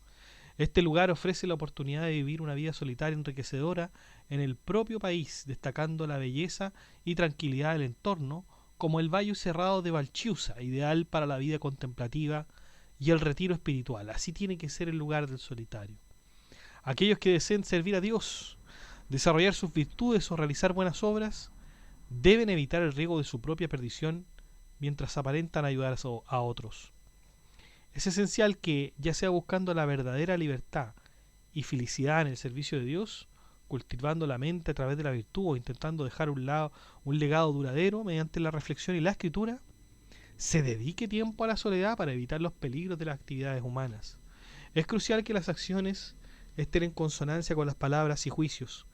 Este lugar ofrece la oportunidad de vivir una vida solitaria enriquecedora en el propio país, destacando la belleza y tranquilidad del entorno, como el valle cerrado de Valchiusa, ideal para la vida contemplativa y el retiro espiritual. Así tiene que ser el lugar del solitario. Aquellos que deseen servir a Dios, desarrollar sus virtudes o realizar buenas obras, deben evitar el riesgo de su propia perdición mientras aparentan ayudar a otros. Es esencial que, ya sea buscando la verdadera libertad y felicidad en el servicio de Dios, cultivando la mente a través de la virtud o intentando dejar un legado duradero mediante la reflexión y la escritura, se dedique tiempo a la soledad para evitar los peligros de las actividades humanas. Es crucial que las acciones estén en consonancia con las palabras y juicios,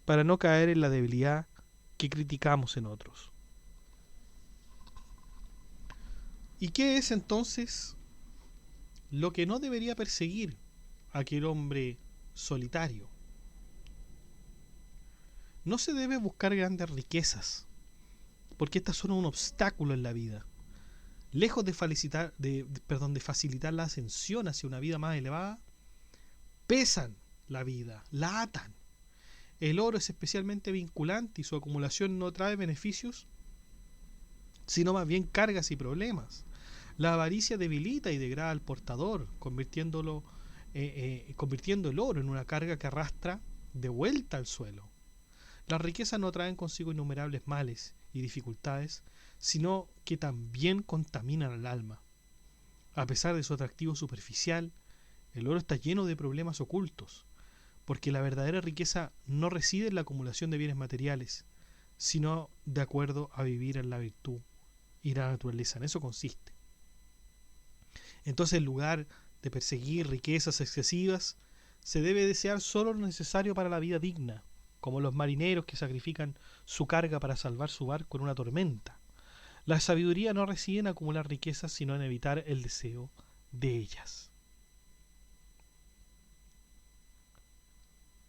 para no caer en la debilidad que criticamos en otros. ¿Y qué es entonces lo que no debería perseguir aquel hombre solitario? No se debe buscar grandes riquezas, porque estas son un obstáculo en la vida. Lejos de facilitar la ascensión hacia una vida más elevada, pesan la vida, la atan. El oro es especialmente vinculante y su acumulación no trae beneficios, sino más bien cargas y problemas. La avaricia debilita y degrada al portador, convirtiendo el oro en una carga que arrastra de vuelta al suelo. Las riquezas no traen consigo innumerables males y dificultades, sino que también contaminan al alma. A pesar de su atractivo superficial, el oro está lleno de problemas ocultos, porque la verdadera riqueza no reside en la acumulación de bienes materiales, sino de acuerdo a vivir en la virtud y la naturaleza. En eso consiste. Entonces, en lugar de perseguir riquezas excesivas, se debe desear solo lo necesario para la vida digna, como los marineros que sacrifican su carga para salvar su barco en una tormenta. La sabiduría no reside en acumular riquezas, sino en evitar el deseo de ellas.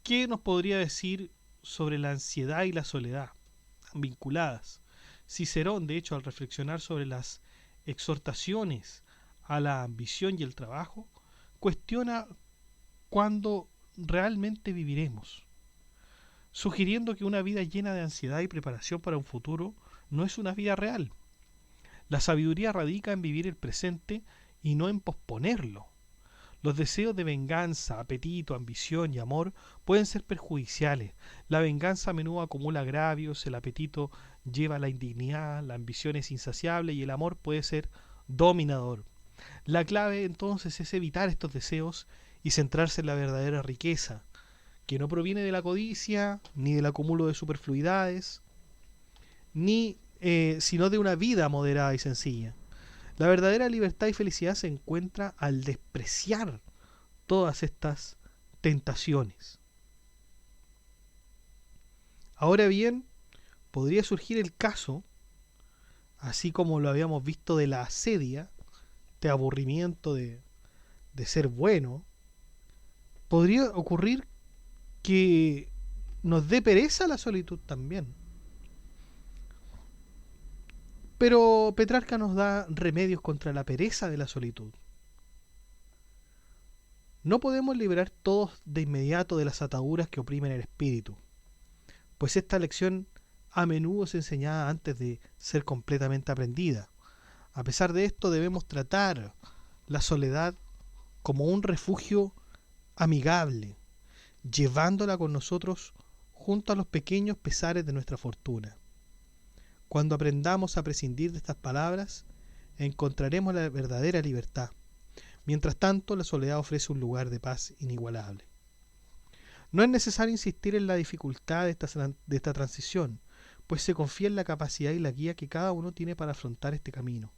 ¿Qué nos podría decir sobre la ansiedad y la soledad? Vinculadas. Cicerón, de hecho, al reflexionar sobre las exhortaciones a la ambición y el trabajo, cuestiona cuándo realmente viviremos, sugiriendo que una vida llena de ansiedad y preparación para un futuro no es una vida real. La sabiduría radica en vivir el presente y no en posponerlo. Los deseos de venganza, apetito, ambición y amor pueden ser perjudiciales. La venganza a menudo acumula agravios, el apetito lleva a la indignidad, la ambición es insaciable y el amor puede ser dominador. La clave entonces es evitar estos deseos y centrarse en la verdadera riqueza, que no proviene de la codicia, ni del acúmulo de superfluidades, sino de una vida moderada y sencilla. La verdadera libertad y felicidad se encuentra al despreciar todas estas tentaciones. Ahora bien, podría surgir el caso, así como lo habíamos visto de la asedia, de aburrimiento de ser bueno, podría ocurrir que nos dé pereza la solitud también. Pero Petrarca nos da remedios contra la pereza de la solitud. No podemos liberar todos de inmediato de las ataduras que oprimen el espíritu, pues esta lección a menudo es enseñada antes de ser completamente aprendida. A pesar de esto, debemos tratar la soledad como un refugio amigable, llevándola con nosotros junto a los pequeños pesares de nuestra fortuna. Cuando aprendamos a prescindir de estas palabras, encontraremos la verdadera libertad. Mientras tanto, la soledad ofrece un lugar de paz inigualable. No es necesario insistir en la dificultad de esta transición, pues se confía en la capacidad y la guía que cada uno tiene para afrontar este camino.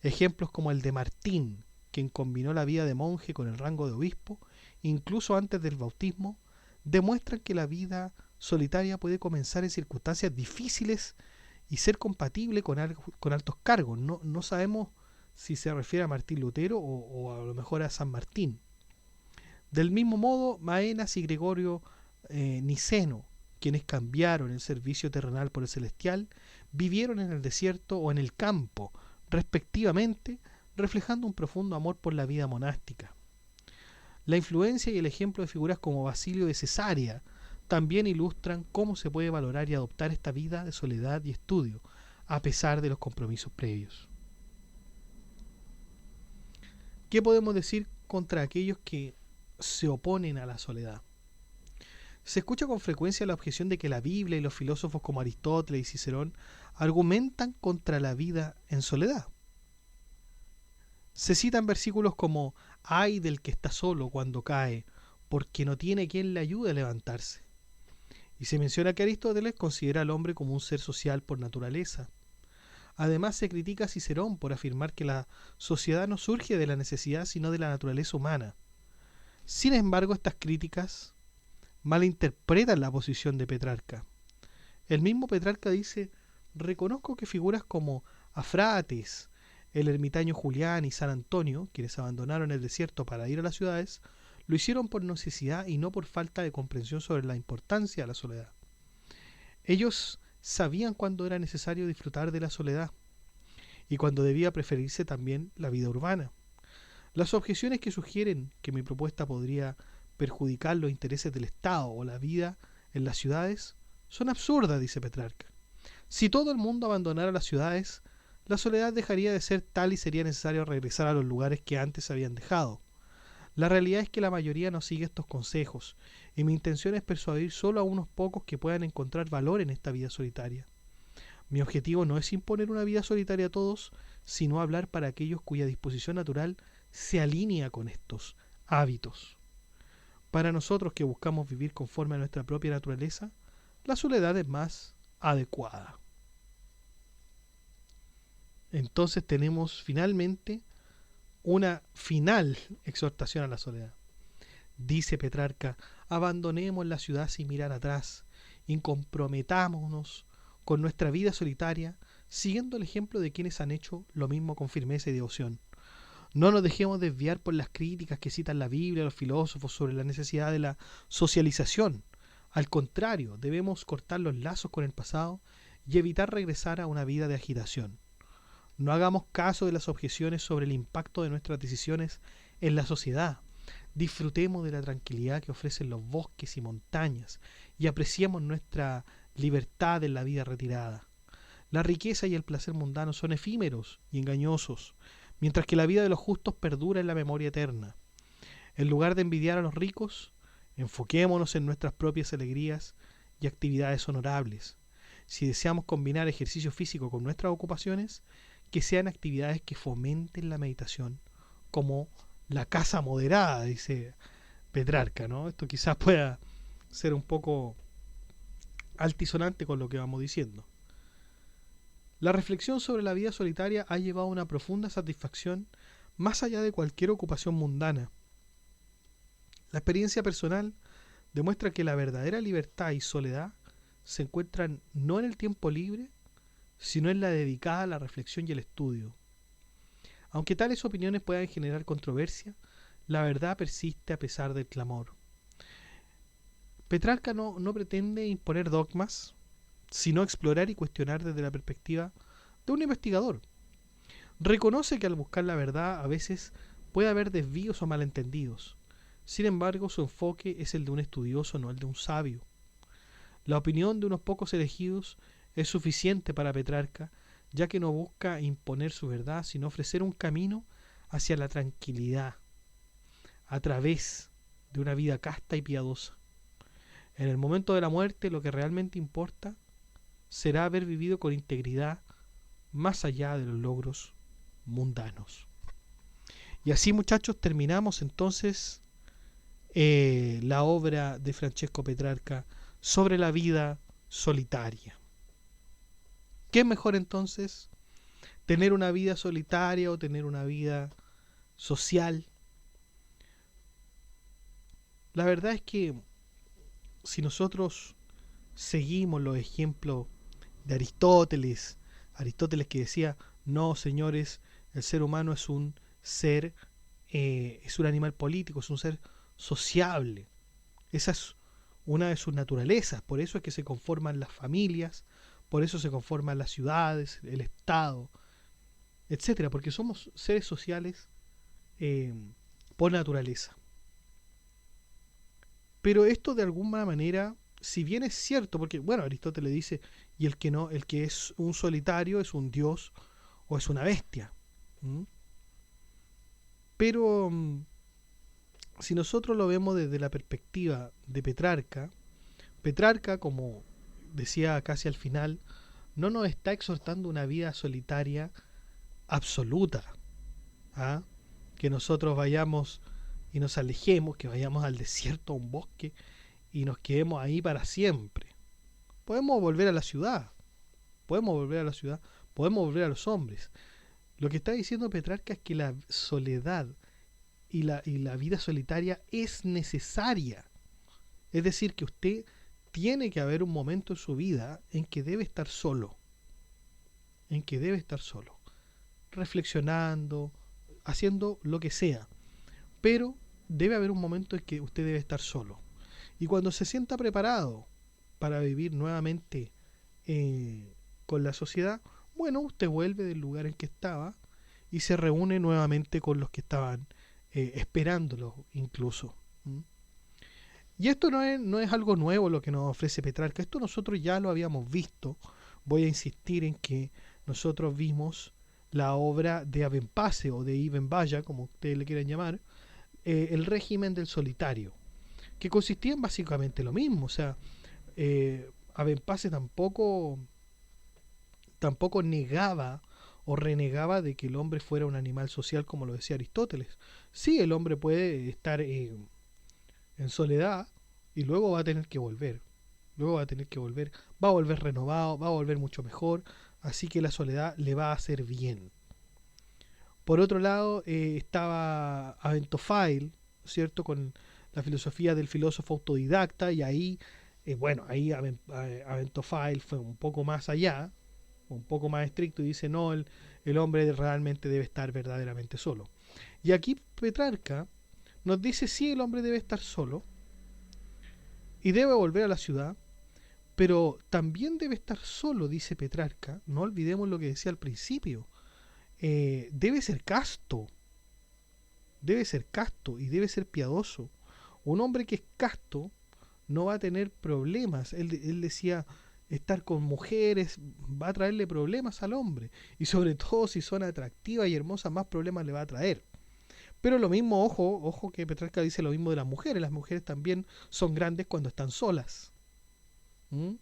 Ejemplos como el de Martín, quien combinó la vida de monje con el rango de obispo, incluso antes del bautismo, demuestran que la vida solitaria puede comenzar en circunstancias difíciles y ser compatible con altos cargos. No sabemos si se refiere a Martín Lutero o a lo mejor a San Martín. Del mismo modo, Maenas y Gregorio Niceno, quienes cambiaron el servicio terrenal por el celestial, vivieron en el desierto o en el campo, respectivamente, reflejando un profundo amor por la vida monástica. La influencia y el ejemplo de figuras como Basilio de Cesarea también ilustran cómo se puede valorar y adoptar esta vida de soledad y estudio, a pesar de los compromisos previos. ¿Qué podemos decir contra aquellos que se oponen a la soledad? Se escucha con frecuencia la objeción de que la Biblia y los filósofos como Aristóteles y Cicerón argumentan contra la vida en soledad. Se citan versículos como «Ay del que está solo cuando cae, porque no tiene quien le ayude a levantarse». Y se menciona que Aristóteles considera al hombre como un ser social por naturaleza. Además se critica a Cicerón por afirmar que la sociedad no surge de la necesidad sino de la naturaleza humana. Sin embargo, estas críticas malinterpretan la posición de Petrarca. El mismo Petrarca dice: «Reconozco que figuras como Afrates, el ermitaño Julián y San Antonio, quienes abandonaron el desierto para ir a las ciudades, lo hicieron por necesidad y no por falta de comprensión sobre la importancia de la soledad. Ellos sabían cuándo era necesario disfrutar de la soledad y cuándo debía preferirse también la vida urbana. Las objeciones que sugieren que mi propuesta podría perjudicar los intereses del Estado o la vida en las ciudades son absurdas», dice Petrarca. Si todo el mundo abandonara las ciudades, la soledad dejaría de ser tal y sería necesario regresar a los lugares que antes habían dejado. La realidad es que la mayoría no sigue estos consejos, y mi intención es persuadir solo a unos pocos que puedan encontrar valor en esta vida solitaria. Mi objetivo no es imponer una vida solitaria a todos, sino hablar para aquellos cuya disposición natural se alinea con estos hábitos. Para nosotros que buscamos vivir conforme a nuestra propia naturaleza, la soledad es más adecuada. Entonces tenemos finalmente una final exhortación a la soledad. Dice Petrarca: «Abandonemos la ciudad sin mirar atrás y comprometámonos con nuestra vida solitaria, siguiendo el ejemplo de quienes han hecho lo mismo con firmeza y devoción. No nos dejemos desviar por las críticas que citan la Biblia y los filósofos sobre la necesidad de la socialización. Al contrario, debemos cortar los lazos con el pasado y evitar regresar a una vida de agitación. No hagamos caso de las objeciones sobre el impacto de nuestras decisiones en la sociedad. Disfrutemos de la tranquilidad que ofrecen los bosques y montañas y apreciemos nuestra libertad en la vida retirada. La riqueza y el placer mundano son efímeros y engañosos, mientras que la vida de los justos perdura en la memoria eterna. En lugar de envidiar a los ricos, enfoquémonos en nuestras propias alegrías y actividades honorables. Si deseamos combinar ejercicio físico con nuestras ocupaciones, que sean actividades que fomenten la meditación, como la caza moderada, dice Petrarca, ¿no? Esto quizás pueda ser un poco altisonante con lo que vamos diciendo. La reflexión sobre la vida solitaria ha llevado a una profunda satisfacción más allá de cualquier ocupación mundana. La experiencia personal demuestra que la verdadera libertad y soledad se encuentran no en el tiempo libre, sino en la dedicada a la reflexión y el estudio. Aunque tales opiniones puedan generar controversia, la verdad persiste a pesar del clamor. Petrarca no pretende imponer dogmas, sino explorar y cuestionar desde la perspectiva de un investigador. Reconoce que al buscar la verdad a veces puede haber desvíos o malentendidos. Sin embargo, su enfoque es el de un estudioso, no el de un sabio. La opinión de unos pocos elegidos es suficiente para Petrarca, ya que no busca imponer su verdad, sino ofrecer un camino hacia la tranquilidad, a través de una vida casta y piadosa. En el momento de la muerte, lo que realmente importa será haber vivido con integridad más allá de los logros mundanos. Y así, muchachos, terminamos entonces la obra de Francesco Petrarca sobre la vida solitaria. ¿Qué es mejor entonces? ¿Tener una vida solitaria o tener una vida social? La verdad es que si nosotros seguimos los ejemplos de Aristóteles que decía, no señores, el ser humano es un ser, es un animal político, es un ser sociable. Esa es una de sus naturalezas, por eso es que se conforman las familias, por eso se conforman las ciudades, el Estado, etcétera, porque somos seres sociales por naturaleza. Pero esto de alguna manera, si bien es cierto, porque bueno, Aristóteles dice, y el que no, el que es un solitario es un dios o es una bestia. ¿Mm? Pero si nosotros lo vemos desde la perspectiva de Petrarca, como decía casi al final, no nos está exhortando una vida solitaria absoluta, ¿ah? Que nosotros vayamos y nos alejemos, que vayamos al desierto, a un bosque, y nos quedemos ahí para siempre. Podemos volver a la ciudad, podemos volver a los hombres. Lo que está diciendo Petrarca es que la soledad y la vida solitaria es necesaria. Es decir, que usted tiene que haber un momento en su vida en que debe estar solo, reflexionando, haciendo lo que sea, pero debe haber un momento en que usted debe estar solo. Y cuando se sienta preparado para vivir nuevamente con la sociedad, bueno, usted vuelve del lugar en que estaba y se reúne nuevamente con los que estaban esperándolo incluso. ¿Mm? Y esto no es algo nuevo lo que nos ofrece Petrarca, esto nosotros ya lo habíamos visto. Voy a insistir en que nosotros vimos la obra de Abenpace o de Ibn Baya, como ustedes le quieran llamar, el régimen del solitario, que consistía en básicamente lo mismo. O sea, Abenpace tampoco negaba o renegaba de que el hombre fuera un animal social, como lo decía Aristóteles. Sí, el hombre puede estar en soledad y luego va a tener que volver. Va a volver renovado, va a volver mucho mejor, así que la soledad le va a hacer bien. Por otro lado, estaba Aventofail, ¿cierto?, con la filosofía del filósofo autodidacta, y ahí, ahí Aventofail fue un poco más allá, un poco más estricto, y dice, no, el hombre realmente debe estar verdaderamente solo. Y aquí Petrarca nos dice, sí, el hombre debe estar solo, y debe volver a la ciudad, pero también debe estar solo, dice Petrarca, no olvidemos lo que decía al principio, debe ser casto. debe ser casto y debe ser piadoso. Un hombre que es casto no va a tener problemas. Él decía, estar con mujeres va a traerle problemas al hombre. Y sobre todo si son atractivas y hermosas, más problemas le va a traer. Pero lo mismo, ojo que Petrarca dice lo mismo de las mujeres. Las mujeres también son grandes cuando están solas. ¿Mm?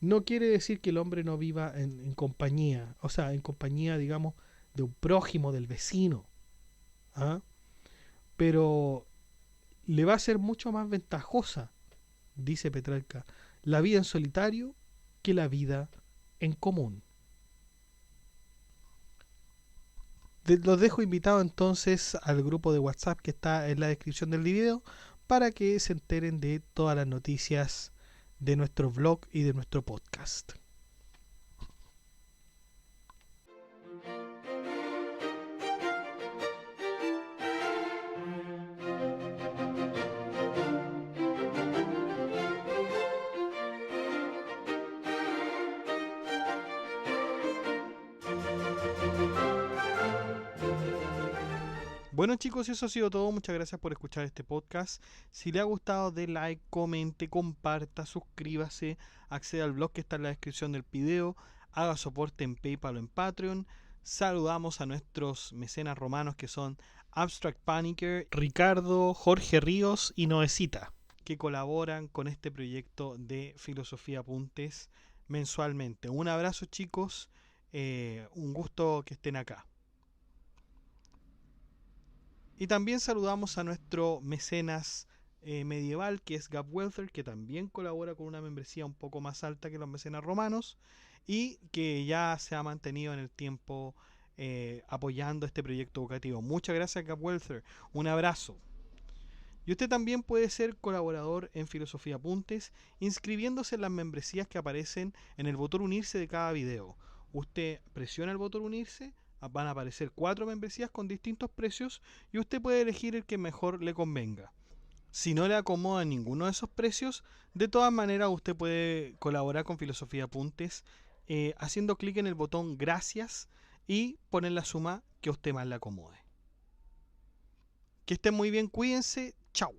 No quiere decir que el hombre no viva en compañía, o sea, en compañía, digamos, de un prójimo, del vecino. ¿Ah? Pero le va a ser mucho más ventajosa, dice Petrarca, la vida en solitario que la vida en común. Los dejo invitados entonces al grupo de WhatsApp que está en la descripción del video para que se enteren de todas las noticias de nuestro blog y de nuestro podcast. Bueno chicos, eso ha sido todo. Muchas gracias por escuchar este podcast. Si le ha gustado, dé like, comente, comparta, suscríbase, acceda al blog que está en la descripción del video, haga soporte en PayPal o en Patreon. Saludamos a nuestros mecenas romanos que son Abstract Panicker, Ricardo, Jorge Ríos y Noecita, que colaboran con este proyecto de Filosofía Apuntes mensualmente. Un abrazo chicos, un gusto que estén acá. Y también saludamos a nuestro mecenas medieval, que es Gab Welther, que también colabora con una membresía un poco más alta que los mecenas romanos y que ya se ha mantenido en el tiempo apoyando este proyecto educativo. Muchas gracias, Gab Welther. Un abrazo. Y usted también puede ser colaborador en Filosofía Apuntes inscribiéndose en las membresías que aparecen en el botón unirse de cada video. Usted presiona el botón unirse, van a aparecer 4 membresías con distintos precios y usted puede elegir el que mejor le convenga. Si no le acomoda ninguno de esos precios, de todas maneras usted puede colaborar con Filosofía Apuntes haciendo clic en el botón gracias y poner la suma que a usted más le acomode. Que estén muy bien, cuídense, chao.